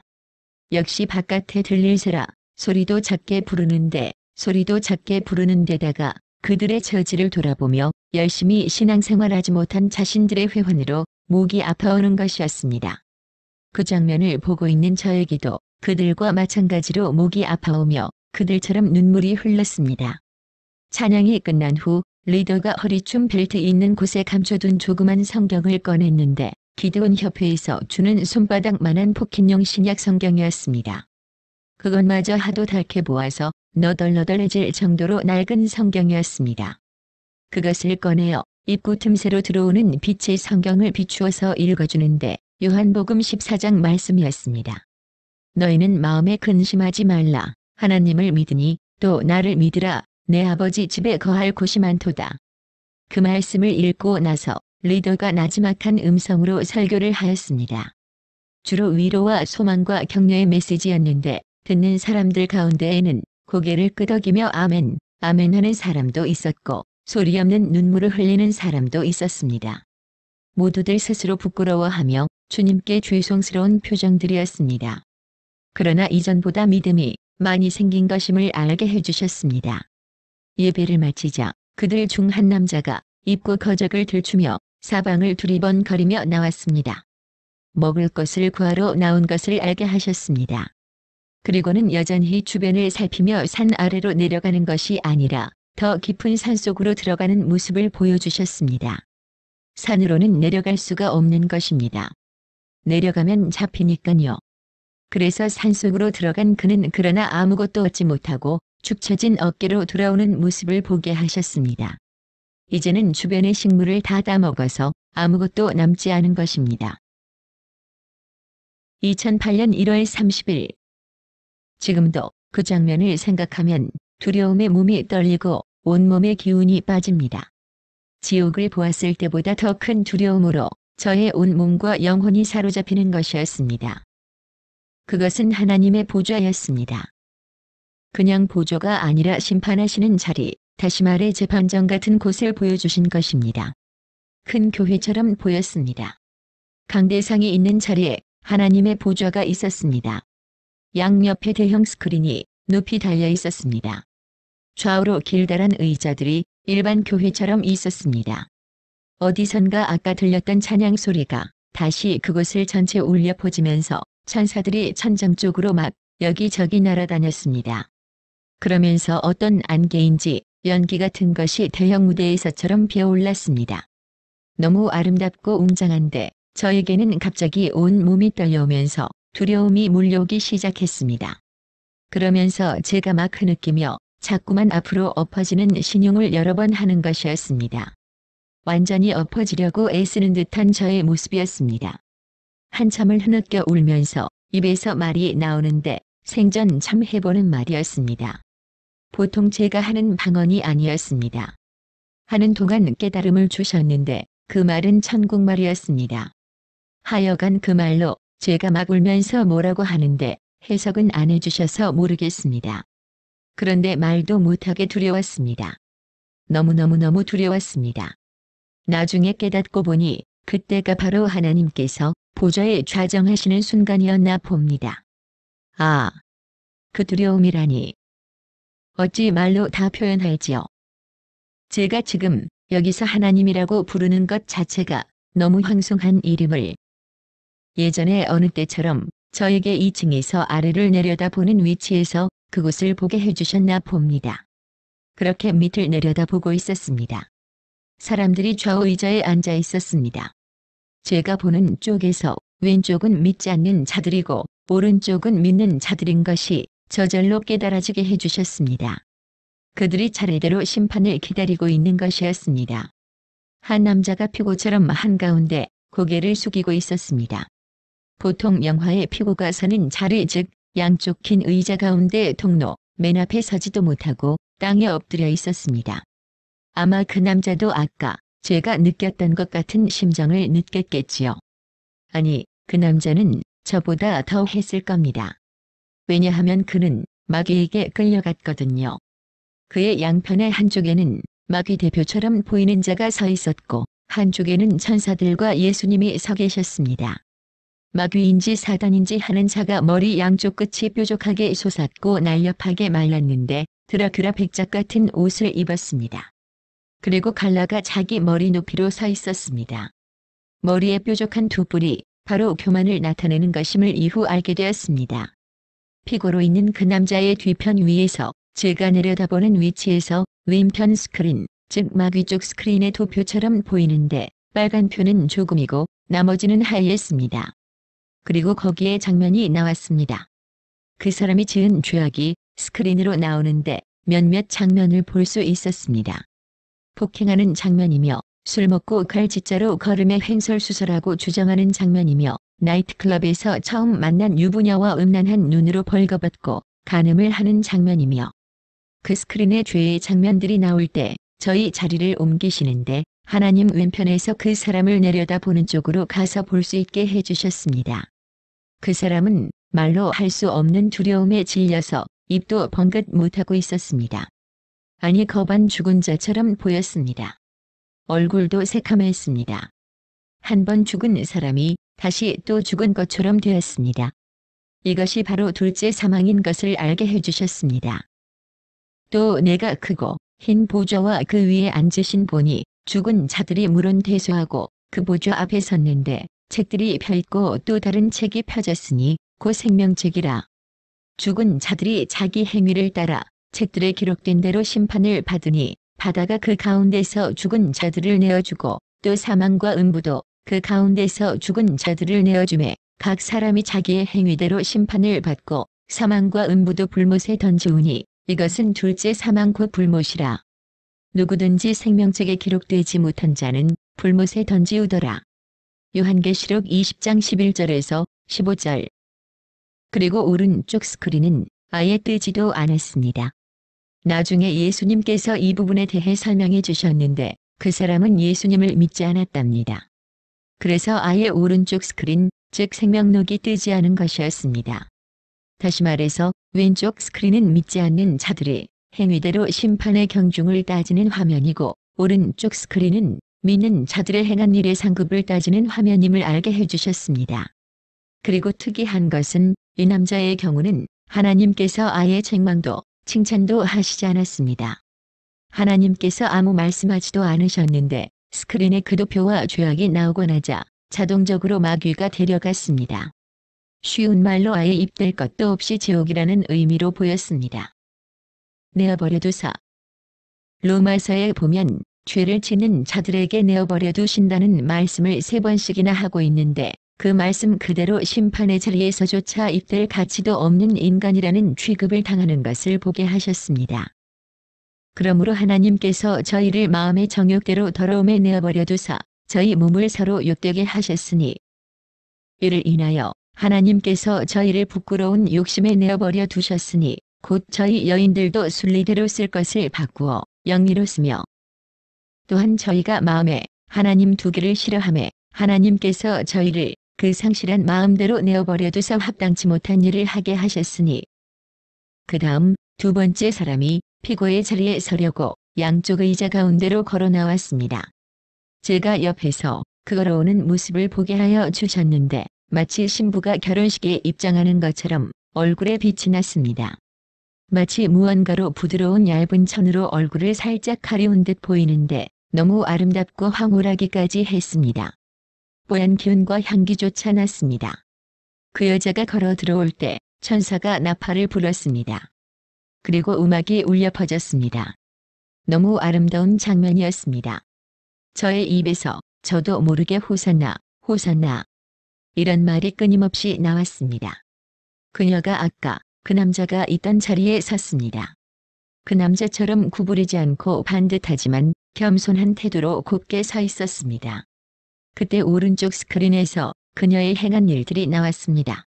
역시 바깥에 들릴세라 소리도 작게 부르는데 소리도 작게 부르는 데다가 그들의 처지를 돌아보며 열심히 신앙생활하지 못한 자신들의 회원으로 목이 아파오는 것이었습니다. 그 장면을 보고 있는 저에게도 그들과 마찬가지로 목이 아파오며 그들처럼 눈물이 흘렀습니다. 찬양이 끝난 후 리더가 허리춤 벨트 있는 곳에 감춰둔 조그만 성경을 꺼냈는데 기드온 협회에서 주는 손바닥만한 포켓용 신약 성경이었습니다. 그것마저 하도 닳게 보아서 너덜너덜해질 정도로 낡은 성경이었습니다. 그것을 꺼내어 입구 틈새로 들어오는 빛의 성경을 비추어서 읽어주는데 요한복음 14장 말씀이었습니다. 너희는 마음에 근심하지 말라. 하나님을 믿으니 또 나를 믿으라. 내 아버지 집에 거할 곳이 많도다. 그 말씀을 읽고 나서 리더가 나지막한 음성으로 설교를 하였습니다. 주로 위로와 소망과 격려의 메시지였는데 듣는 사람들 가운데에는 고개를 끄덕이며 아멘, 아멘 하는 사람도 있었고 소리 없는 눈물을 흘리는 사람도 있었습니다. 모두들 스스로 부끄러워하며 주님께 죄송스러운 표정들이었습니다. 그러나 이전보다 믿음이 많이 생긴 것임을 알게 해주셨습니다. 예배를 마치자 그들 중 한 남자가 입구 거적을 들추며 사방을 두리번거리며 나왔습니다. 먹을 것을 구하러 나온 것을 알게 하셨습니다. 그리고는 여전히 주변을 살피며 산 아래로 내려가는 것이 아니라 더 깊은 산속으로 들어가는 모습을 보여주셨습니다. 산으로는 내려갈 수가 없는 것입니다. 내려가면 잡히니까요. 그래서 산속으로 들어간 그는 그러나 아무것도 얻지 못하고 축 처진 어깨로 돌아오는 모습을 보게 하셨습니다. 이제는 주변의 식물을 다 따먹어서 아무것도 남지 않은 것입니다. 2008년 1월 30일. 지금도 그 장면을 생각하면 두려움에 몸이 떨리고 온몸의 기운이 빠집니다. 지옥을 보았을 때보다 더 큰 두려움으로 저의 온 몸과 영혼이 사로잡히는 것이었습니다. 그것은 하나님의 보좌였습니다. 그냥 보좌가 아니라 심판하시는 자리, 다시 말해 재판정 같은 곳을 보여주신 것입니다. 큰 교회처럼 보였습니다. 강대상이 있는 자리에 하나님의 보좌가 있었습니다. 양옆에 대형 스크린이 높이 달려 있었습니다. 좌우로 길다란 의자들이 일반 교회처럼 있었습니다. 어디선가 아까 들렸던 찬양 소리가 다시 그곳을 전체 울려 퍼지면서 천사들이 천장 쪽으로 막 여기저기 날아다녔습니다. 그러면서 어떤 안개인지 연기 같은 것이 대형 무대에서처럼 피어올랐습니다. 너무 아름답고 웅장한데 저에게는 갑자기 온 몸이 떨려오면서 두려움이 몰려오기 시작했습니다. 그러면서 제가 막 흐느끼며 자꾸만 앞으로 엎어지는 신용을 여러 번 하는 것이었습니다. 완전히 엎어지려고 애쓰는 듯한 저의 모습이었습니다. 한참을 흐느껴 울면서 입에서 말이 나오는데 생전 참 해보는 말이었습니다. 보통 제가 하는 방언이 아니었습니다. 하는 동안 깨달음을 주셨는데 그 말은 천국말이었습니다. 하여간 그 말로 제가 막 울면서 뭐라고 하는데 해석은 안 해주셔서 모르겠습니다. 그런데 말도 못하게 두려웠습니다. 너무너무너무 두려웠습니다. 나중에 깨닫고 보니 그때가 바로 하나님께서 보좌에 좌정하시는 순간이었나 봅니다. 아, 그 두려움이라니. 어찌 말로 다 표현할지요. 제가 지금 여기서 하나님이라고 부르는 것 자체가 너무 황송한 이름을. 예전에 어느 때처럼 저에게 2층에서 아래를 내려다보는 위치에서 그곳을 보게 해주셨나 봅니다. 그렇게 밑을 내려다보고 있었습니다. 사람들이 좌우 의자에 앉아 있었습니다. 제가 보는 쪽에서 왼쪽은 믿지 않는 자들이고 오른쪽은 믿는 자들인 것이 저절로 깨달아지게 해주셨습니다. 그들이 차례대로 심판을 기다리고 있는 것이었습니다. 한 남자가 피고처럼 한가운데 고개를 숙이고 있었습니다. 보통 영화의 피고가 서는 자리 즉 양쪽 긴 의자 가운데 통로 맨 앞에 서지도 못하고 땅에 엎드려 있었습니다. 아마 그 남자도 아까 제가 느꼈던 것 같은 심정을 느꼈겠지요. 아니, 그 남자는 저보다 더 했을 겁니다. 왜냐하면 그는 마귀에게 끌려갔거든요. 그의 양편의 한쪽에는 마귀 대표처럼 보이는 자가 서 있었고 한쪽에는 천사들과 예수님이 서 계셨습니다. 마귀인지 사단인지 하는 자가 머리 양쪽 끝이 뾰족하게 솟았고 날렵하게 말랐는데 드라큘라 백작 같은 옷을 입었습니다. 그리고 갈라가 자기 머리 높이로 서 있었습니다. 머리에 뾰족한 두 뿔이 바로 교만을 나타내는 것임을 이후 알게 되었습니다. 피고로 있는 그 남자의 뒤편 위에서 제가 내려다보는 위치에서 왼편 스크린, 즉 마귀 쪽 스크린의 도표처럼 보이는데 빨간 표는 조금이고 나머지는 하였습니다. 그리고 거기에 장면이 나왔습니다. 그 사람이 지은 죄악이 스크린으로 나오는데 몇몇 장면을 볼 수 있었습니다. 폭행하는 장면이며 술 먹고 갈짓자로 걸음에 횡설수설하고 주정하는 장면이며 나이트클럽에서 처음 만난 유부녀와 음란한 눈으로 벌거벗고 간음을 하는 장면이며 그 스크린에 죄의 장면들이 나올 때 저희 자리를 옮기시는데 하나님 왼편에서 그 사람을 내려다보는 쪽으로 가서 볼 수 있게 해주셨습니다. 그 사람은 말로 할 수 없는 두려움에 질려서 입도 번긋 못하고 있었습니다. 아니 겁안 죽은 자처럼 보였습니다. 얼굴도 새카맸습니다. 한 번 죽은 사람이 다시 또 죽은 것처럼 되었습니다. 이것이 바로 둘째 사망인 것을 알게 해주셨습니다. 또 내가 크고 흰 보좌와 그 위에 앉으신 분이 죽은 자들이 물은 대소하고 그 보좌 앞에 섰는데 책들이 펴있고 또 다른 책이 펴졌으니 곧 생명책이라. 죽은 자들이 자기 행위를 따라 책들에 기록된 대로 심판을 받으니 바다가 그 가운데서 죽은 자들을 내어주고 또 사망과 음부도 그 가운데서 죽은 자들을 내어주매 각 사람이 자기의 행위대로 심판을 받고 사망과 음부도 불못에 던지우니 이것은 둘째 사망 곧 불못이라. 누구든지 생명책에 기록되지 못한 자는 불못에 던지우더라. 요한계시록 20장 11절에서 15절. 그리고 오른쪽 스크린은 아예 뜨지도 않았습니다. 나중에 예수님께서 이 부분에 대해 설명해 주셨는데 그 사람은 예수님을 믿지 않았답니다. 그래서 아예 오른쪽 스크린, 즉 생명록이 뜨지 않은 것이었습니다. 다시 말해서 왼쪽 스크린은 믿지 않는 자들의 행위대로 심판의 경중을 따지는 화면이고 오른쪽 스크린은 믿는 자들의 행한 일의 상급을 따지는 화면임을 알게 해주셨습니다. 그리고 특이한 것은 이 남자의 경우는 하나님께서 아예 책망도 칭찬도 하시지 않았습니다. 하나님께서 아무 말씀하지도 않으셨는데 스크린에 그 도표와 죄악이 나오고 나자 자동적으로 마귀가 데려갔습니다. 쉬운 말로 아예 입댈 것도 없이 지옥이라는 의미로 보였습니다. 내어버려 두사. 로마서에 보면 죄를 짓는 자들에게 내어버려 두신다는 말씀을 3번씩이나 하고 있는데 그 말씀 그대로 심판의 자리에서조차 입될 가치도 없는 인간이라는 취급을 당하는 것을 보게 하셨습니다. 그러므로 하나님께서 저희를 마음의 정욕대로 더러움에 내어버려 두사 저희 몸을 서로 욕되게 하셨으니 이를 인하여 하나님께서 저희를 부끄러운 욕심에 내어버려 두셨으니 곧 저희 여인들도 순리대로 쓸 것을 바꾸어 영리로 쓰며 또한 저희가 마음에 하나님 두기를 싫어하매 하나님께서 저희를 그 상실한 마음대로 내어버려 두사 합당치 못한 일을 하게 하셨으니 그 다음 2번째 사람이 피고의 자리에 서려고 양쪽 의자 가운데로 걸어 나왔습니다. 제가 옆에서 그 걸어오는 모습을 보게 하여 주셨는데 마치 신부가 결혼식에 입장하는 것처럼 얼굴에 빛이 났습니다. 마치 무언가로 부드러운 얇은 천으로 얼굴을 살짝 가리운 듯 보이는데 너무 아름답고 황홀하기까지 했습니다. 뽀얀 기운과 향기조차 났습니다. 그 여자가 걸어 들어올 때 천사가 나팔을 불었습니다. 그리고 음악이 울려 퍼졌습니다. 너무 아름다운 장면이었습니다. 저의 입에서 저도 모르게 호산나, 호산나 이런 말이 끊임없이 나왔습니다. 그녀가 아까 그 남자가 있던 자리에 섰습니다. 그 남자처럼 구부리지 않고 반듯하지만 겸손한 태도로 곱게 서 있었습니다. 그때 오른쪽 스크린에서 그녀의 행한 일들이 나왔습니다.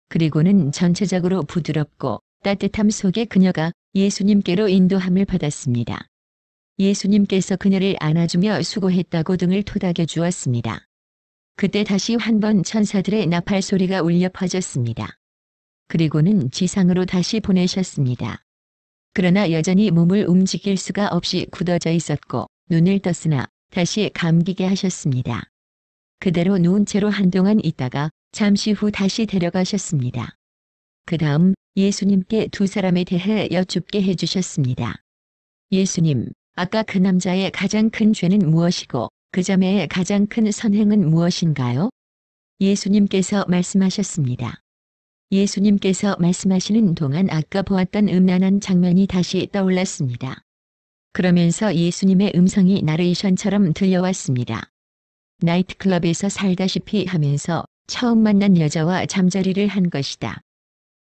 그리고는 전체적으로 부드럽고 따뜻함 속에 그녀가 예수님께로 인도함을 받았습니다. 예수님께서 그녀를 안아주며 수고했다고 등을 토닥여 주었습니다. 그때 다시 한 번 천사들의 나팔 소리가 울려 퍼졌습니다. 그리고는 지상으로 다시 보내셨습니다. 그러나 여전히 몸을 움직일 수가 없이 굳어져 있었고 눈을 떴으나 다시 감기게 하셨습니다. 그대로 누운 채로 한동안 있다가 잠시 후 다시 데려가셨습니다. 그 다음 예수님께 2 사람에 대해 여쭙게 해주셨습니다. 예수님, 아까 그 남자의 가장 큰 죄는 무엇이고 그 자매의 가장 큰 선행은 무엇인가요? 예수님께서 말씀하셨습니다. 예수님께서 말씀하시는 동안 아까 보았던 음란한 장면이 다시 떠올랐습니다. 그러면서 예수님의 음성이 나레이션처럼 들려왔습니다. 나이트클럽에서 살다시피 하면서 처음 만난 여자와 잠자리를 한 것이다.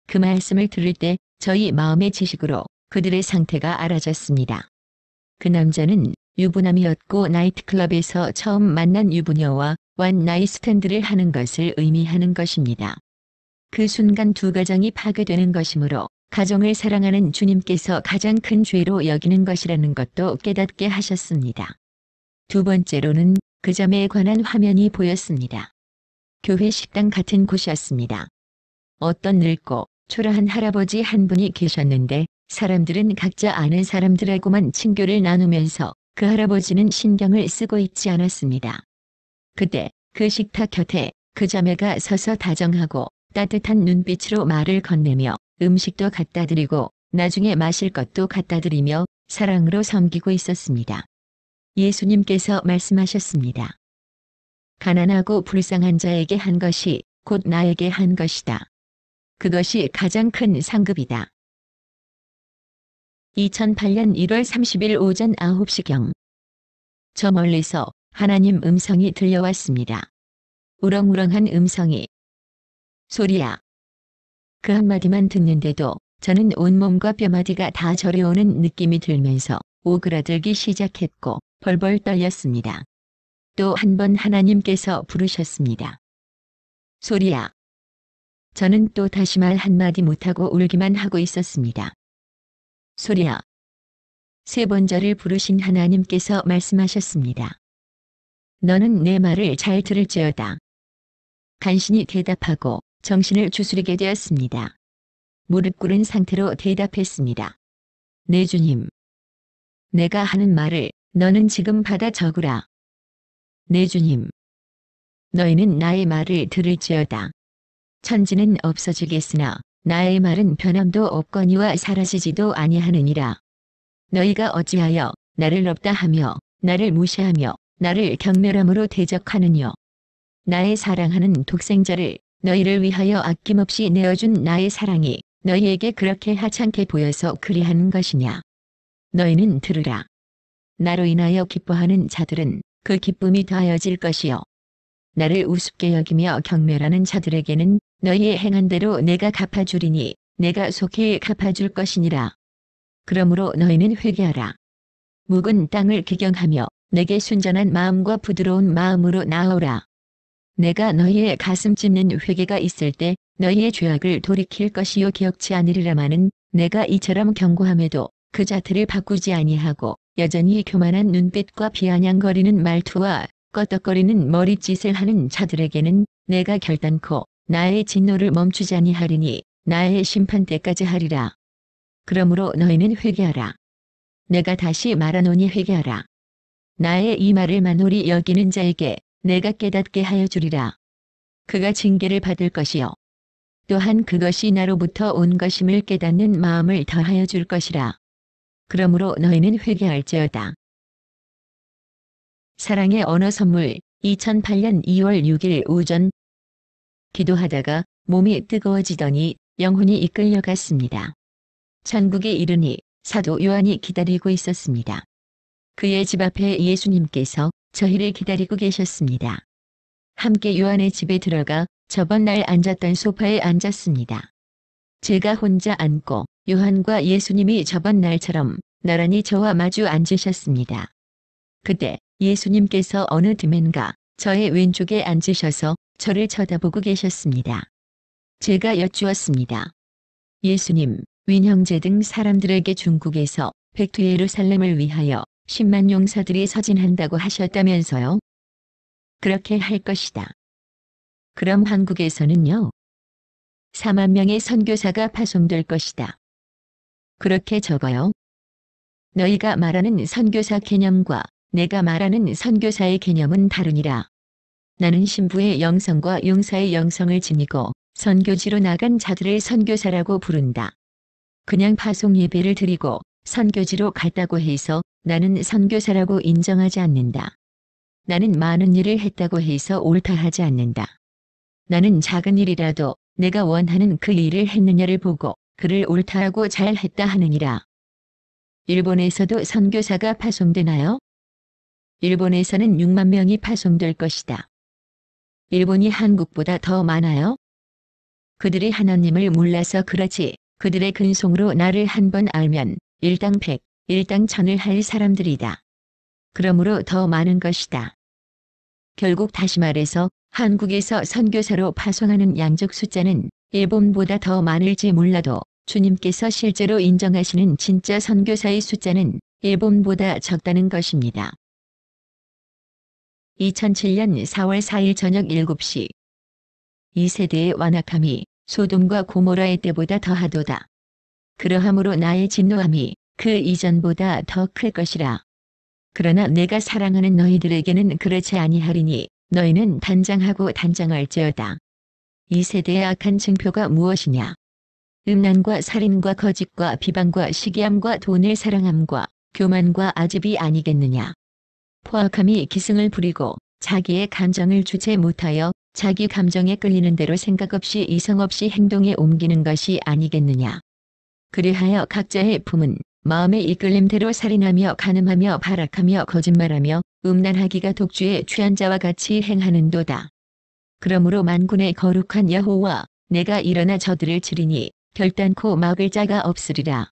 그 말씀을 들을 때 저희 마음의 지식으로 그들의 상태가 알아졌습니다. 그 남자는 유부남이었고 나이트클럽에서 처음 만난 유부녀와 원나잇 스탠드를 하는 것을 의미하는 것입니다. 그 순간 2 가정이 파괴되는 것이므로 가정을 사랑하는 주님께서 가장 큰 죄로 여기는 것이라는 것도 깨닫게 하셨습니다. 2번째로는 그 자매에 관한 화면이 보였습니다. 교회 식당 같은 곳이었습니다. 어떤 늙고 초라한 할아버지 한 분이 계셨는데 사람들은 각자 아는 사람들하고만 친교를 나누면서 그 할아버지는 신경을 쓰고 있지 않았습니다. 그때 그 식탁 곁에 그 자매가 서서 다정하고 따뜻한 눈빛으로 말을 건네며 음식도 갖다 드리고 나중에 마실 것도 갖다 드리며 사랑으로 섬기고 있었습니다. 예수님께서 말씀하셨습니다. 가난하고 불쌍한 자에게 한 것이 곧 나에게 한 것이다. 그것이 가장 큰 상급이다. 2008년 1월 30일 오전 9시경. 저 멀리서 하나님 음성이 들려왔습니다. 우렁우렁한 음성이. 소리야. 그 한마디만 듣는데도 저는 온몸과 뼈마디가 다 저려오는 느낌이 들면서 오그라들기 시작했고 벌벌 떨렸습니다. 또 한 번 하나님께서 부르셨습니다. 소리야. 저는 또 다시 말 한마디 못하고 울기만 하고 있었습니다. 소리야. 3번 저를 부르신 하나님께서 말씀하셨습니다. 너는 내 말을 잘 들을지어다. 간신히 대답하고 정신을 추스리게 되었습니다. 무릎 꿇은 상태로 대답했습니다. 네 주님. 내가 하는 말을 너는 지금 받아 적으라. 네 주님. 너희는 나의 말을 들을지어다. 천지는 없어지겠으나 나의 말은 변함도 없거니와 사라지지도 아니하느니라. 너희가 어찌하여 나를 없다 하며 나를 무시하며 나를 경멸함으로 대적하느뇨. 나의 사랑하는 독생자를 너희를 위하여 아낌없이 내어준 나의 사랑이 너희에게 그렇게 하찮게 보여서 그리하는 것이냐. 너희는 들으라. 나로 인하여 기뻐하는 자들은 그 기쁨이 더하여질 것이요. 나를 우습게 여기며 경멸하는 자들에게는 너희의 행한 대로 내가 갚아주리니 내가 속히 갚아줄 것이니라. 그러므로 너희는 회개하라. 묵은 땅을 기경하며 내게 순전한 마음과 부드러운 마음으로 나아오라. 내가 너희의 가슴 찢는 회개가 있을 때 너희의 죄악을 돌이킬 것이요 기억치 않으리라마는 내가 이처럼 경고함에도 그 자태를 바꾸지 아니하고 여전히 교만한 눈빛과 비아냥거리는 말투와 껐덕거리는 머리짓을 하는 자들에게는 내가 결단코 나의 진노를 멈추지 아니하리니 나의 심판 때까지 하리라. 그러므로 너희는 회개하라. 내가 다시 말하노니 회개하라. 나의 이 말을 만홀히 여기는 자에게 내가 깨닫게 하여 주리라. 그가 징계를 받을 것이요. 또한 그것이 나로부터 온 것임을 깨닫는 마음을 더하여 줄 것이라. 그러므로 너희는 회개할지어다. 사랑의 언어 선물 2008년 2월 6일 오전 기도하다가 몸이 뜨거워지더니 영혼이 이끌려갔습니다. 천국에 이르니 사도 요한이 기다리고 있었습니다. 그의 집 앞에 예수님께서 저희를 기다리고 계셨습니다. 함께 요한의 집에 들어가 저번 날 앉았던 소파에 앉았습니다. 제가 혼자 앉고 요한과 예수님이 저번 날처럼 나란히 저와 마주 앉으셨습니다. 그때 예수님께서 어느 틈엔가 저의 왼쪽에 앉으셔서 저를 쳐다보고 계셨습니다. 제가 여쭈었습니다. 예수님, 윈형제 등 사람들에게 중국에서 백두 예루살렘을 위하여 10만 용사들이 서진한다고 하셨다면서요? 그렇게 할 것이다. 그럼 한국에서는요? 4만 명의 선교사가 파송될 것이다. 그렇게 적어요. 너희가 말하는 선교사 개념과 내가 말하는 선교사의 개념은 다르니라. 나는 신부의 영성과 용사의 영성을 지니고 선교지로 나간 자들을 선교사라고 부른다. 그냥 파송 예배를 드리고 선교지로 갔다고 해서 나는 선교사라고 인정하지 않는다. 나는 많은 일을 했다고 해서 옳다 하지 않는다. 나는 작은 일이라도 내가 원하는 그 일을 했느냐를 보고 그를 옳다하고 잘했다 하느니라. 일본에서도 선교사가 파송되나요? 일본에서는 6만 명이 파송될 것이다. 일본이 한국보다 더 많아요? 그들이 하나님을 몰라서 그렇지 그들의 근성으로 나를 한번 알면 일당 100, 일당 1000을 할 사람들이다. 그러므로 더 많은 것이다. 결국 다시 말해서 한국에서 선교사로 파송하는 양적 숫자는 일본보다 더 많을지 몰라도 주님께서 실제로 인정하시는 진짜 선교사의 숫자는 일본보다 적다는 것입니다. 2007년 4월 4일 저녁 7시 이 세대의 완악함이 소돔과 고모라의 때보다 더하도다. 그러함으로 나의 진노함이 그 이전보다 더 클 것이라. 그러나 내가 사랑하는 너희들에게는 그렇지 아니하리니 너희는 단장하고 단장할지어다. 이 세대의 악한 증표가 무엇이냐? 음란과 살인과 거짓과 비방과 시기함과 돈을 사랑함과 교만과 아집이 아니겠느냐? 포악함이 기승을 부리고 자기의 감정을 주체 못하여 자기 감정에 끌리는 대로 생각 없이 이성 없이 행동에 옮기는 것이 아니겠느냐? 그리하여 각자의 품은 마음의 이끌림대로 살인하며 간음하며 발악하며 거짓말하며 음란하기가 독주에 취한 자와 같이 행하는도다. 그러므로 만군의 거룩한 여호와 내가 일어나 저들을 치리니 결단코 막을 자가 없으리라.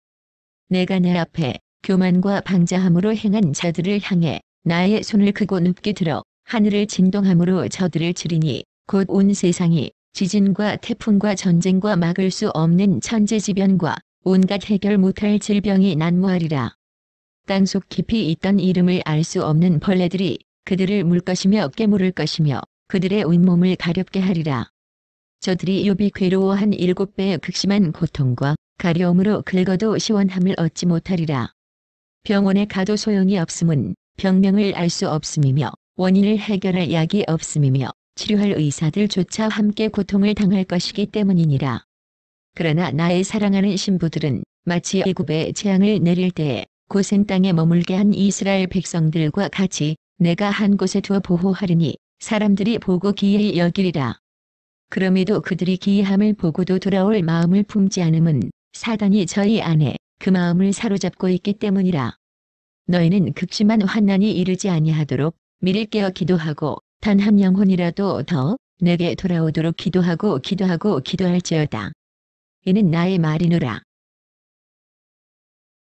내가 내 앞에 교만과 방자함으로 행한 자들을 향해 나의 손을 크고 높게 들어 하늘을 진동함으로 저들을 치리니 곧 온 세상이 지진과 태풍과 전쟁과 막을 수 없는 천재지변과 온갖 해결 못할 질병이 난무하리라. 땅속 깊이 있던 이름을 알 수 없는 벌레들이 그들을 물 것이며 깨물을 것이며 그들의 온몸을 가렵게 하리라. 저들이 욥이 괴로워한 7배의 극심한 고통과 가려움으로 긁어도 시원함을 얻지 못하리라. 병원에 가도 소용이 없음은 병명을 알 수 없음이며 원인을 해결할 약이 없음이며 치료할 의사들조차 함께 고통을 당할 것이기 때문이니라. 그러나 나의 사랑하는 신부들은 마치 애굽에 재앙을 내릴 때에 고센 땅에 머물게 한 이스라엘 백성들과 같이 내가 한 곳에 두어 보호하리니 사람들이 보고 기이히 여기리라. 그럼에도 그들이 기이함을 보고도 돌아올 마음을 품지 않음은 사단이 저희 안에 그 마음을 사로잡고 있기 때문이라. 너희는 극심한 환난이 이르지 아니하도록 미리 깨어 기도하고 단 한 영혼이라도 더 내게 돌아오도록 기도하고 기도할지어다. 이는 나의 말이노라.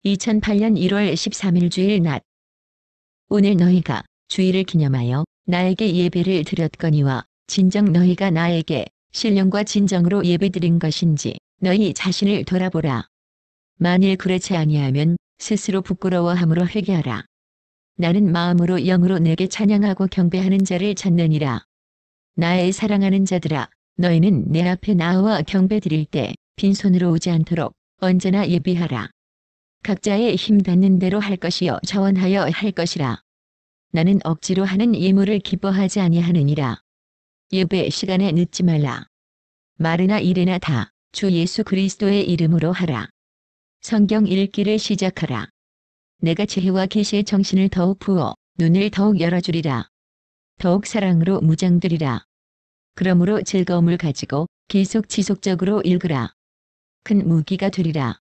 2008년 1월 13일 주일 낮. 오늘 너희가 주일을 기념하여 나에게 예배를 드렸거니와 진정 너희가 나에게 신령과 진정으로 예배드린 것인지 너희 자신을 돌아보라. 만일 그렇지 아니하면 스스로 부끄러워함으로 회개하라. 나는 마음으로 영으로 내게 찬양하고 경배하는 자를 찾느니라. 나의 사랑하는 자들아, 너희는 내 앞에 나와 경배 드릴 때 빈손으로 오지 않도록 언제나 예비하라. 각자의 힘 닿는 대로 할 것이요 자원하여 할 것이라. 나는 억지로 하는 예물을 기뻐하지 아니하느니라. 예배 시간에 늦지 말라. 말이나 일이나 다 주 예수 그리스도의 이름으로 하라. 성경 읽기를 시작하라. 내가 지혜와 계시의 정신을 더욱 부어 눈을 더욱 열어주리라. 더욱 사랑으로 무장되리라. 그러므로 즐거움을 가지고 계속 지속적으로 읽으라. 큰 무기가 되리라.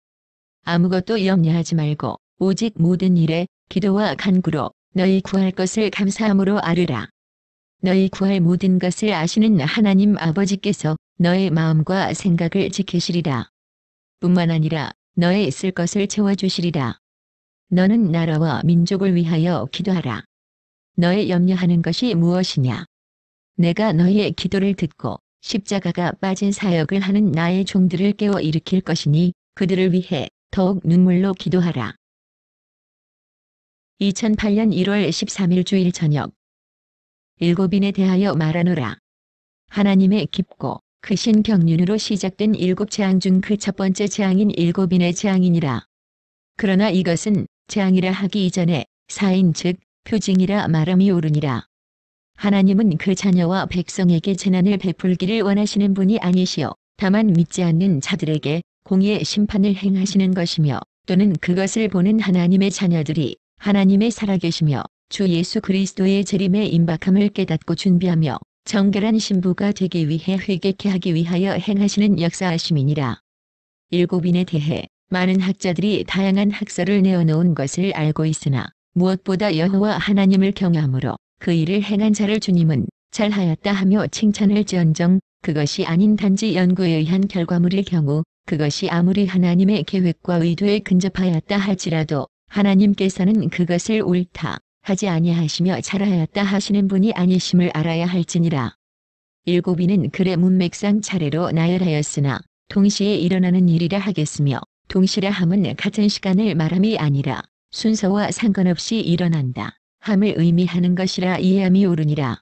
아무것도 염려하지 말고 오직 모든 일에 기도와 간구로 너희 구할 것을 감사함으로 아뢰라. 너희 구할 모든 것을 아시는 하나님 아버지께서 너의 마음과 생각을 지키시리라. 뿐만 아니라 너의 쓸 것을 채워주시리라. 너는 나라와 민족을 위하여 기도하라. 너의 염려하는 것이 무엇이냐? 내가 너희의 기도를 듣고 십자가가 빠진 사역을 하는 나의 종들을 깨워 일으킬 것이니 그들을 위해 더욱 눈물로 기도하라. 2008년 1월 13일 주일 저녁. 일곱인에 대하여 말하노라. 하나님의 깊고 크신 경륜으로 시작된 일곱 재앙 중 그 첫 번째 재앙인 일곱인의 재앙이니라. 그러나 이것은 재앙이라 하기 이전에 사인 즉 표징이라 말함이 옳으니라. 하나님은 그 자녀와 백성에게 재난을 베풀기를 원하시는 분이 아니시오. 다만 믿지 않는 자들에게 공의의 심판을 행하시는 것이며 또는 그것을 보는 하나님의 자녀들이 하나님의 살아계시며 주 예수 그리스도의 재림의 임박함을 깨닫고 준비하며 정결한 신부가 되기 위해 회개케 하기 위하여 행하시는 역사하심이니라. 일곱인에 대해 많은 학자들이 다양한 학설을 내어놓은 것을 알고 있으나 무엇보다 여호와 하나님을 경외함으로 그 일을 행한 자를 주님은 잘하였다 하며 칭찬할지언정 그것이 아닌 단지 연구에 의한 결과물일 경우 그것이 아무리 하나님의 계획과 의도에 근접하였다 할지라도 하나님께서는 그것을 옳다 하지 아니하시며 잘하였다 하시는 분이 아니심을 알아야 할지니라. 일곱인은 글의 문맥상 차례로 나열하였으나 동시에 일어나는 일이라 하겠으며 동시라 함은 같은 시간을 말함이 아니라 순서와 상관없이 일어난다 함을 의미하는 것이라 이해함이 옳으니라.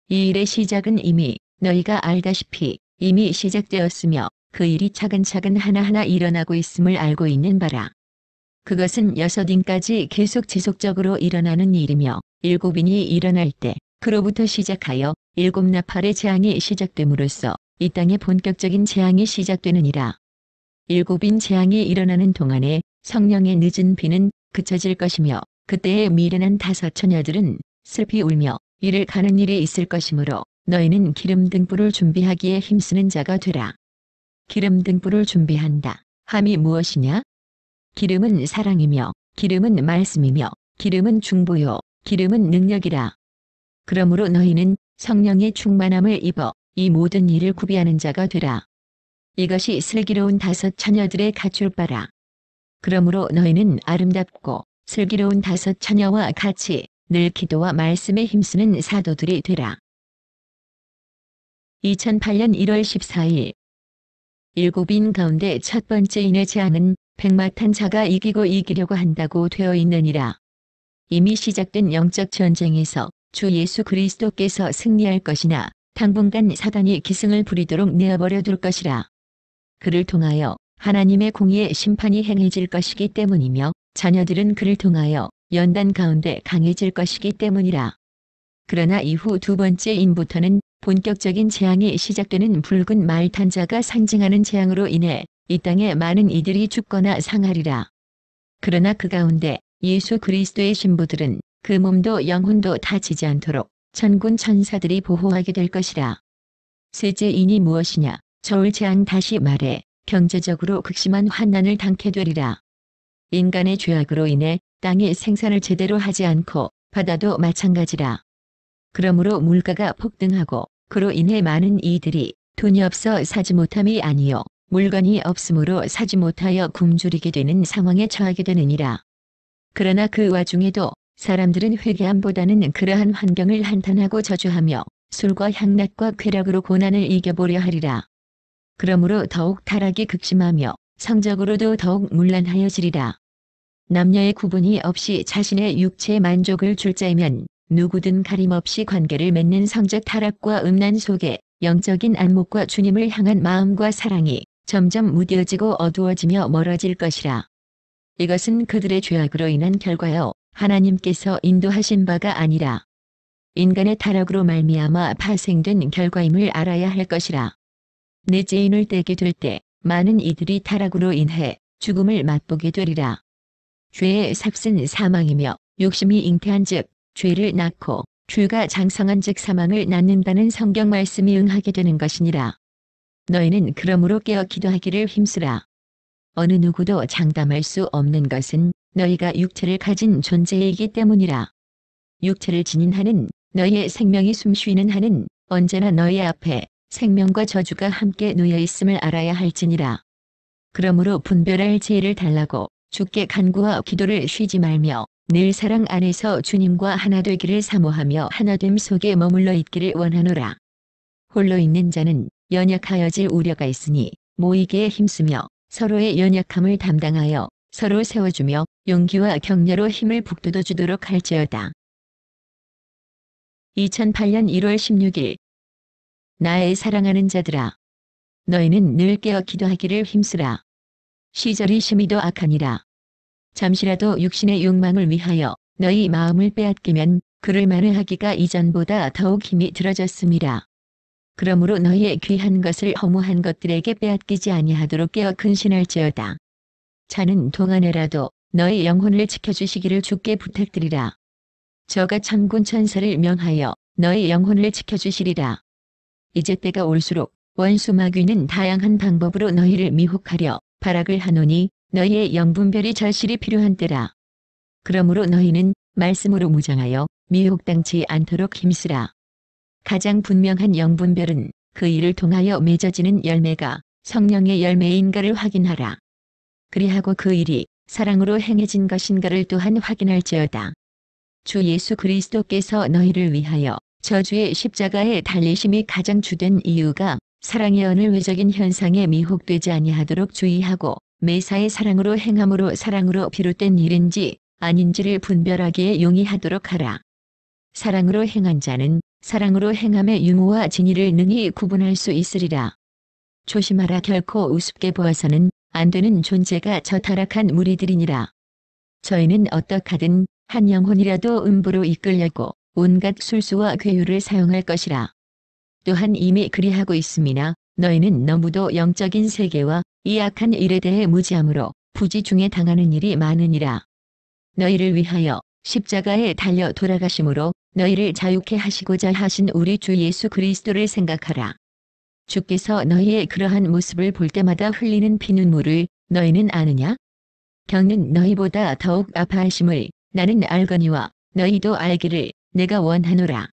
이 일의 시작은 이미 너희가 알다시피 이미 시작되었으며 그 일이 차근차근 하나하나 일어나고 있음을 알고 있는 바라. 그것은 6인까지 계속 지속적으로 일어나는 일이며 7인이 일어날 때 그로부터 시작하여 7나팔의 재앙이 시작됨으로써 이 땅의 본격적인 재앙이 시작되느니라. 7인 재앙이 일어나는 동안에 성령의 늦은 비는 그쳐질 것이며 그때에 미련한 5 처녀들은 슬피 울며 이를 가는 일이 있을 것이므로 너희는 기름 등불을 준비하기에 힘쓰는 자가 되라. 기름 등불을 준비한다 함이 무엇이냐? 기름은 사랑이며 기름은 말씀이며 기름은 중보요 기름은 능력이라. 그러므로 너희는 성령의 충만함을 입어 이 모든 일을 구비하는 자가 되라. 이것이 슬기로운 5 처녀들의 갖출 바라. 그러므로 너희는 아름답고 슬기로운 5 처녀와 같이 늘 기도와 말씀에 힘쓰는 사도들이 되라. 2008년 1월 14일. 7인 가운데 첫 번째 인의 재앙은 백마탄 자가 이기고 이기려고 한다고 되어 있느니라. 이미 시작된 영적 전쟁에서 주 예수 그리스도께서 승리할 것이나 당분간 사단이 기승을 부리도록 내어버려 둘 것이라. 그를 통하여 하나님의 공의의 심판이 행해질 것이기 때문이며 자녀들은 그를 통하여 연단 가운데 강해질 것이기 때문이라. 그러나 이후 두 번째 인부터는 본격적인 재앙이 시작되는 붉은 말탄자가 상징하는 재앙으로 인해 이 땅에 많은 이들이 죽거나 상하리라. 그러나 그 가운데 예수 그리스도의 신부들은 그 몸도 영혼도 다치지 않도록 천군 천사들이 보호하게 될 것이라. 셋째인이 무엇이냐? 저울치 않 다시 말해 경제적으로 극심한 환난을 당케 되리라. 인간의 죄악으로 인해 땅이 생산을 제대로 하지 않고 바다도 마찬가지라. 그러므로 물가가 폭등하고 그로 인해 많은 이들이 돈이 없어 사지 못함이 아니요 물건이 없으므로 사지 못하여 굶주리게 되는 상황에 처하게 되느니라. 그러나 그 와중에도 사람들은 회개함보다는 그러한 환경을 한탄하고 저주하며 술과 향락과 쾌락으로 고난을 이겨보려 하리라. 그러므로 더욱 타락이 극심하며 성적으로도 더욱 문란하여지리라. 남녀의 구분이 없이 자신의 육체의 만족을 줄 자이면 누구든 가림없이 관계를 맺는 성적 타락과 음란 속에 영적인 안목과 주님을 향한 마음과 사랑이 점점 무뎌지고 어두워지며 멀어질 것이라. 이것은 그들의 죄악으로 인한 결과요 하나님께서 인도하신 바가 아니라 인간의 타락으로 말미암아 파생된 결과임을 알아야 할 것이라. 넷째인을 떼게 될 때 많은 이들이 타락으로 인해 죽음을 맛보게 되리라. 죄의 삭은 사망이며 욕심이 잉태한즉 죄를 낳고 죄가 장성한즉 사망을 낳는다는 성경 말씀이 응하게 되는 것이니라. 너희는 그러므로 깨어 기도하기를 힘쓰라. 어느 누구도 장담할 수 없는 것은 너희가 육체를 가진 존재이기 때문이라. 육체를 지닌 한은 너희의 생명이 숨쉬는 한은 언제나 너희 앞에 생명과 저주가 함께 놓여 있음을 알아야 할지니라. 그러므로 분별할 지혜를 달라고 주께 간구와 기도를 쉬지 말며 늘 사랑 안에서 주님과 하나 되기를 사모하며 하나됨 속에 머물러 있기를 원하노라. 홀로 있는 자는 연약하여질 우려가 있으니 모이기에 힘쓰며 서로의 연약함을 담당하여 서로 세워주며 용기와 격려로 힘을 북돋워 주도록 할지어다. 2008년 1월 16일 나의 사랑하는 자들아, 너희는 늘 깨어 기도하기를 힘쓰라. 시절이 심히도 악하니라. 잠시라도 육신의 욕망을 위하여 너희 마음을 빼앗기면 그를 만회하기가 이전보다 더욱 힘이 들어졌음이라. 그러므로 너희의 귀한 것을 허무한 것들에게 빼앗기지 아니하도록 깨어 근신할지어다. 자는 동안에라도 너희 영혼을 지켜주시기를 주께 부탁드리라. 저가 천군 천사를 명하여 너희 영혼을 지켜주시리라. 이제 때가 올수록 원수 마귀는 다양한 방법으로 너희를 미혹하려 발악을 하노니 너희의 영분별이 절실히 필요한 때라. 그러므로 너희는 말씀으로 무장하여 미혹당치 않도록 힘쓰라. 가장 분명한 영분별은 그 일을 통하여 맺어지는 열매가 성령의 열매인가를 확인하라. 그리하고 그 일이 사랑으로 행해진 것인가를 또한 확인할지어다. 주 예수 그리스도께서 너희를 위하여 저주의 십자가에 달리심이 가장 주된 이유가 사랑의 어느 외적인 현상에 미혹되지 아니하도록 주의하고 매사에 사랑으로 행함으로 사랑으로 비롯된 일인지 아닌지를 분별하기에 용이하도록 하라. 사랑으로 행한 자는 사랑으로 행함의 유무와 진의를 능히 구분할 수 있으리라. 조심하라. 결코 우습게 보아서는 안 되는 존재가 저 타락한 무리들이니라. 저희는 어떡하든 한 영혼이라도 음부로 이끌려고 온갖 술수와 괴유를 사용할 것이라. 또한 이미 그리하고 있음이나 너희는 너무도 영적인 세계와 이 악한 일에 대해 무지함으로 부지 중에 당하는 일이 많으니라. 너희를 위하여 십자가에 달려 돌아가심으로 너희를 자유케 하시고자 하신 우리 주 예수 그리스도를 생각하라. 주께서 너희의 그러한 모습을 볼 때마다 흘리는 피눈물을 너희는 아느냐? 겪는 너희보다 더욱 아파하심을 나는 알거니와 너희도 알기를 내가 원하노라.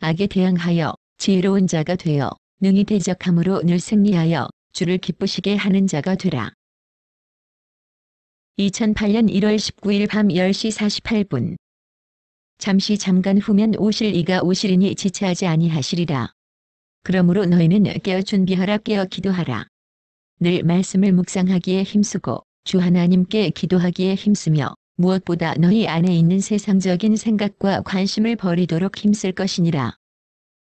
악에 대항하여 지혜로운 자가 되어 능히 대적함으로 늘 승리하여 주를 기쁘시게 하는 자가 되라. 2008년 1월 19일 밤 10시 48분 잠시 잠깐 후면 오실 이가 오시리니 지체하지 아니하시리라. 그러므로 너희는 깨어 준비하라. 깨어 기도하라. 늘 말씀을 묵상하기에 힘쓰고 주 하나님께 기도하기에 힘쓰며 무엇보다 너희 안에 있는 세상적인 생각과 관심을 버리도록 힘쓸 것이니라.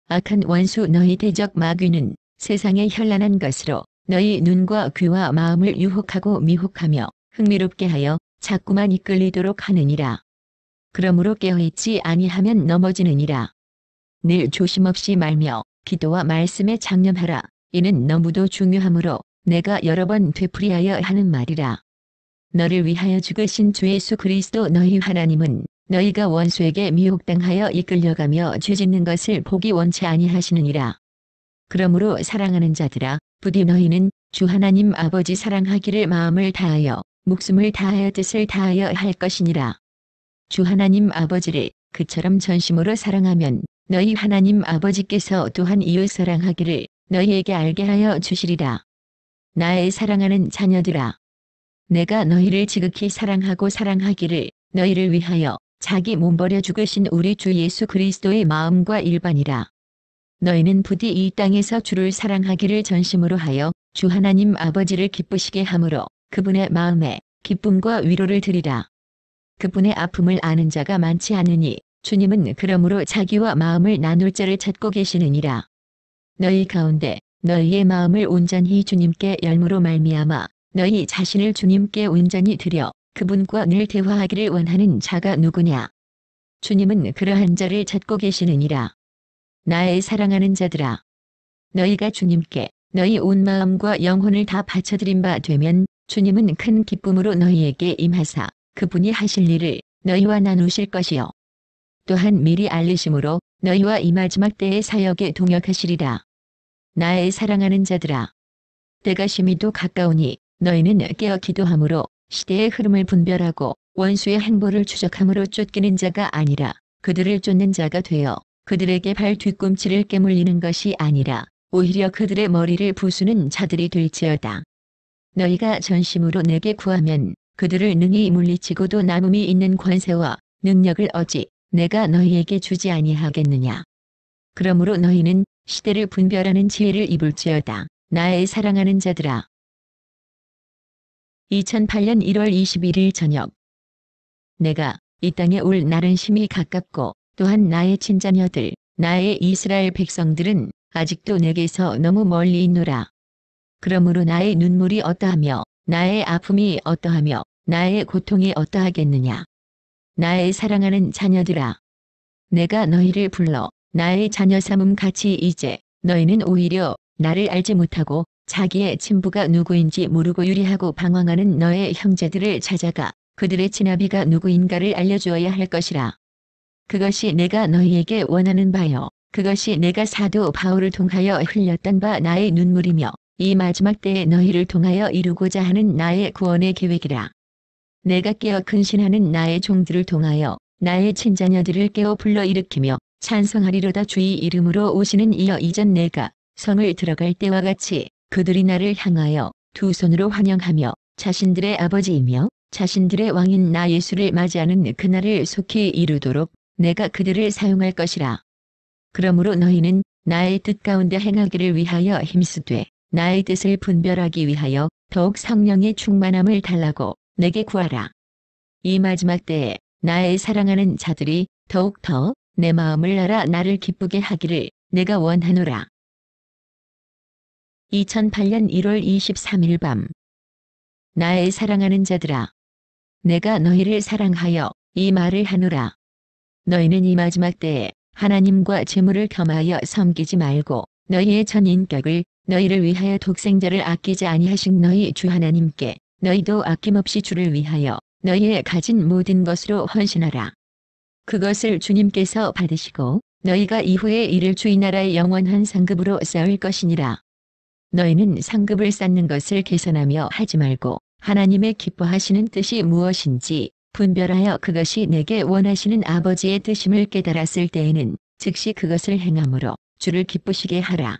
악한 원수 너희 대적 마귀는 세상의 현란한 것으로 너희 눈과 귀와 마음을 유혹하고 미혹하며 흥미롭게 하여 자꾸만 이끌리도록 하느니라. 그러므로 깨어있지 아니하면 넘어지느니라. 늘 조심없이 말며 기도와 말씀에 장념하라. 이는 너무도 중요하므로 내가 여러 번 되풀이하여 하는 말이라. 너를 위하여 죽으신 주 예수 그리스도 너희 하나님은 너희가 원수에게 미혹당하여 이끌려가며 죄짓는 것을 보기 원치 아니하시느니라. 그러므로 사랑하는 자들아, 부디 너희는 주 하나님 아버지 사랑하기를 마음을 다하여 목숨을 다하여 뜻을 다하여 할 것이니라. 주 하나님 아버지를 그처럼 전심으로 사랑하면 너희 하나님 아버지께서 또한 이웃 사랑하기를 너희에게 알게 하여 주시리라. 나의 사랑하는 자녀들아, 내가 너희를 지극히 사랑하고 사랑하기를 너희를 위하여 자기 몸 버려 죽으신 우리 주 예수 그리스도의 마음과 일반이라. 너희는 부디 이 땅에서 주를 사랑하기를 전심으로 하여 주 하나님 아버지를 기쁘시게 함으로 그분의 마음에 기쁨과 위로를 드리라. 그분의 아픔을 아는 자가 많지 않으니 주님은 그러므로 자기와 마음을 나눌 자를 찾고 계시느니라. 너희 가운데 너희의 마음을 온전히 주님께 열므로 말미암아 너희 자신을 주님께 온전히 드려 그분과 늘 대화하기를 원하는 자가 누구냐? 주님은 그러한 자를 찾고 계시느니라. 나의 사랑하는 자들아, 너희가 주님께 너희 온 마음과 영혼을 다 바쳐드린 바 되면 주님은 큰 기쁨으로 너희에게 임하사 그분이 하실 일을 너희와 나누실 것이요. 또한 미리 알리심으로 너희와 이 마지막 때의 사역에 동역하시리라. 나의 사랑하는 자들아, 때가 심히도 가까우니 너희는 깨어 기도함으로 시대의 흐름을 분별하고 원수의 행보를 추적함으로 쫓기는 자가 아니라 그들을 쫓는 자가 되어 그들에게 발 뒤꿈치를 깨물리는 것이 아니라 오히려 그들의 머리를 부수는 자들이 될지어다. 너희가 전심으로 내게 구하면 그들을 능히 물리치고도 남음이 있는 권세와 능력을 어찌 내가 너희에게 주지 아니하겠느냐. 그러므로 너희는 시대를 분별하는 지혜를 입을지어다. 나의 사랑하는 자들아. 2008년 1월 21일 저녁. 내가 이 땅에 올 날은 심히 가깝고 또한 나의 친자녀들, 나의 이스라엘 백성들은 아직도 내게서 너무 멀리 있노라. 그러므로 나의 눈물이 어떠하며 나의 아픔이 어떠하며 나의 고통이 어떠하겠느냐. 나의 사랑하는 자녀들아, 내가 너희를 불러 나의 자녀 삼음 같이 이제 너희는 오히려 나를 알지 못하고 자기의 친부가 누구인지 모르고 유리하고 방황하는 너의 형제들을 찾아가 그들의 친아비가 누구인가를 알려주어야 할 것이라. 그것이 내가 너희에게 원하는 바요. 그것이 내가 사도 바울을 통하여 흘렸던 바 나의 눈물이며 이 마지막 때에 너희를 통하여 이루고자 하는 나의 구원의 계획이라. 내가 깨어 근신하는 나의 종들을 통하여 나의 친자녀들을 깨어 불러일으키며 찬송하리로다. 주의 이름으로 오시는 이여 이전 내가 성을 들어갈 때와 같이 그들이 나를 향하여 두 손으로 환영하며 자신들의 아버지이며 자신들의 왕인 나 예수를 맞이하는 그날을 속히 이루도록 내가 그들을 사용할 것이라. 그러므로 너희는 나의 뜻 가운데 행하기를 위하여 힘쓰되 나의 뜻을 분별하기 위하여 더욱 성령의 충만함을 달라고 내게 구하라. 이 마지막 때에 나의 사랑하는 자들이 더욱 더 내 마음을 알아 나를 기쁘게 하기를 내가 원하노라. 2008년 1월 23일 밤. 나의 사랑하는 자들아, 내가 너희를 사랑하여 이 말을 하노라. 너희는 이 마지막 때에 하나님과 재물을 겸하여 섬기지 말고 너희의 전 인격을 너희를 위하여 독생자를 아끼지 아니하신 너희 주 하나님께 너희도 아낌없이 주를 위하여 너희의 가진 모든 것으로 헌신하라. 그것을 주님께서 받으시고 너희가 이후에 이를 주의 나라의 영원한 상급으로 쌓을 것이니라. 너희는 상급을 쌓는 것을 계산하며 하지 말고 하나님의 기뻐하시는 뜻이 무엇인지 분별하여 그것이 내게 원하시는 아버지의 뜻임을 깨달았을 때에는 즉시 그것을 행함으로 주를 기쁘시게 하라.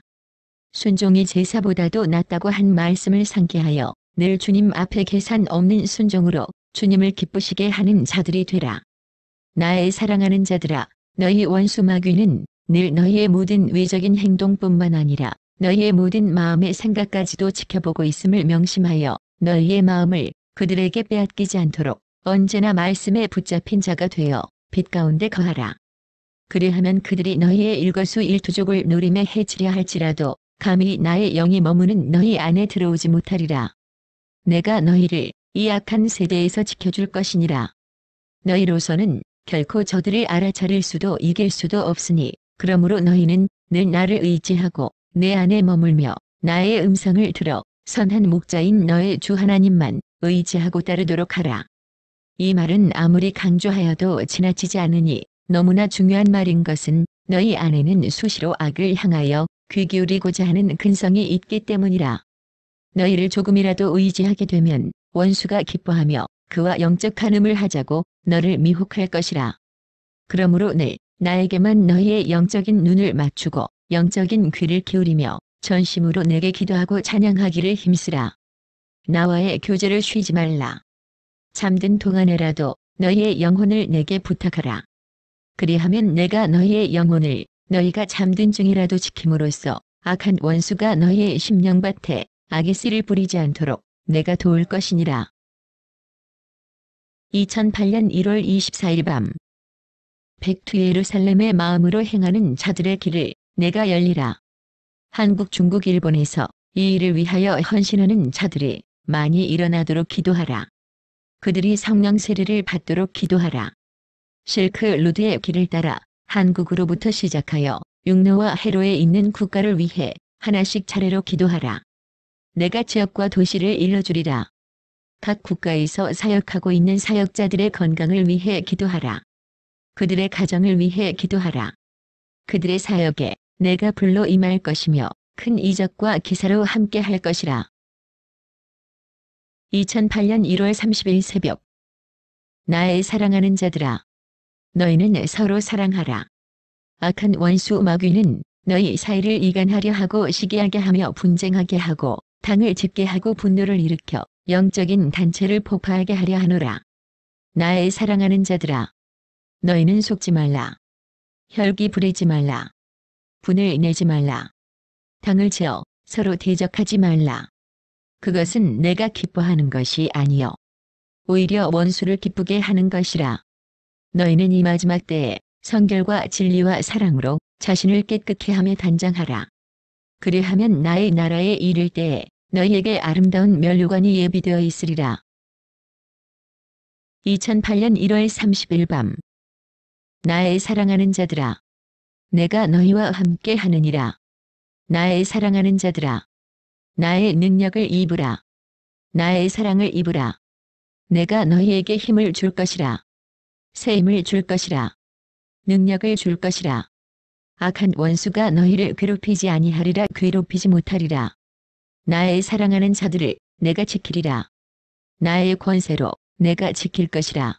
순종이 제사보다도 낫다고 한 말씀을 상기하여 늘 주님 앞에 계산 없는 순종으로 주님을 기쁘시게 하는 자들이 되라. 나의 사랑하는 자들아, 너희 원수 마귀는 늘 너희의 모든 외적인 행동뿐만 아니라 너희의 모든 마음의 생각까지도 지켜보고 있음을 명심하여 너희의 마음을 그들에게 빼앗기지 않도록 언제나 말씀에 붙잡힌 자가 되어 빛 가운데 거하라. 그리하면 그들이 너희의 일거수일투족을 노림에 해치려 할지라도 감히 나의 영이 머무는 너희 안에 들어오지 못하리라. 내가 너희를 이 악한 세대에서 지켜줄 것이니라. 너희로서는 결코 저들을 알아차릴 수도 이길 수도 없으니 그러므로 너희는 늘 나를 의지하고 내 안에 머물며 나의 음성을 들어 선한 목자인 너의 주 하나님만 의지하고 따르도록 하라. 이 말은 아무리 강조하여도 지나치지 않으니 너무나 중요한 말인 것은 너희 안에는 수시로 악을 향하여 귀 기울이고자 하는 근성이 있기 때문이라. 너희를 조금이라도 의지하게 되면 원수가 기뻐하며 그와 영적 간음을 하자고 너를 미혹할 것이라. 그러므로 나에게만 너희의 영적인 눈을 맞추고 영적인 귀를 기울이며 전심으로 내게 기도하고 찬양하기를 힘쓰라. 나와의 교제를 쉬지 말라. 잠든 동안에라도 너희의 영혼을 내게 부탁하라. 그리하면 내가 너희의 영혼을 너희가 잠든 중이라도 지킴으로써 악한 원수가 너희의 심령밭에 악의 씨를 뿌리지 않도록 내가 도울 것이니라. 2008년 1월 24일 밤 백투 예루살렘의 마음으로 행하는 자들의 길을 내가 열리라. 한국, 중국, 일본에서 이 일을 위하여 헌신하는 자들이 많이 일어나도록 기도하라. 그들이 성령 세례를 받도록 기도하라. 실크 루드의 길을 따라 한국으로부터 시작하여 육로와 해로에 있는 국가를 위해 하나씩 차례로 기도하라. 내가 지역과 도시를 일러주리라. 각 국가에서 사역하고 있는 사역자들의 건강을 위해 기도하라. 그들의 가정을 위해 기도하라. 그들의 사역에 내가 불로 임할 것이며 큰 이적과 기사로 함께 할 것이라. 2008년 1월 30일 새벽 나의 사랑하는 자들아, 너희는 서로 사랑하라. 악한 원수 마귀는 너희 사이를 이간하려 하고 시기하게 하며 분쟁하게 하고 당을 짚게 하고 분노를 일으켜 영적인 단체를 폭파하게 하려 하노라. 나의 사랑하는 자들아, 너희는 속지 말라. 혈기 부리지 말라. 분을 내지 말라. 당을 지어 서로 대적하지 말라. 그것은 내가 기뻐하는 것이 아니요 오히려 원수를 기쁘게 하는 것이라. 너희는 이 마지막 때에 성결과 진리와 사랑으로 자신을 깨끗게 하며 단장하라. 그리하면 나의 나라에 이를 때에 너희에게 아름다운 면류관이 예비되어 있으리라. 2008년 1월 30일 밤 나의 사랑하는 자들아, 내가 너희와 함께 하느니라. 나의 사랑하는 자들아, 나의 능력을 입으라. 나의 사랑을 입으라. 내가 너희에게 힘을 줄 것이라. 새 힘을 줄 것이라. 능력을 줄 것이라. 악한 원수가 너희를 괴롭히지 아니하리라. 괴롭히지 못하리라. 나의 사랑하는 자들을 내가 지키리라. 나의 권세로 내가 지킬 것이라.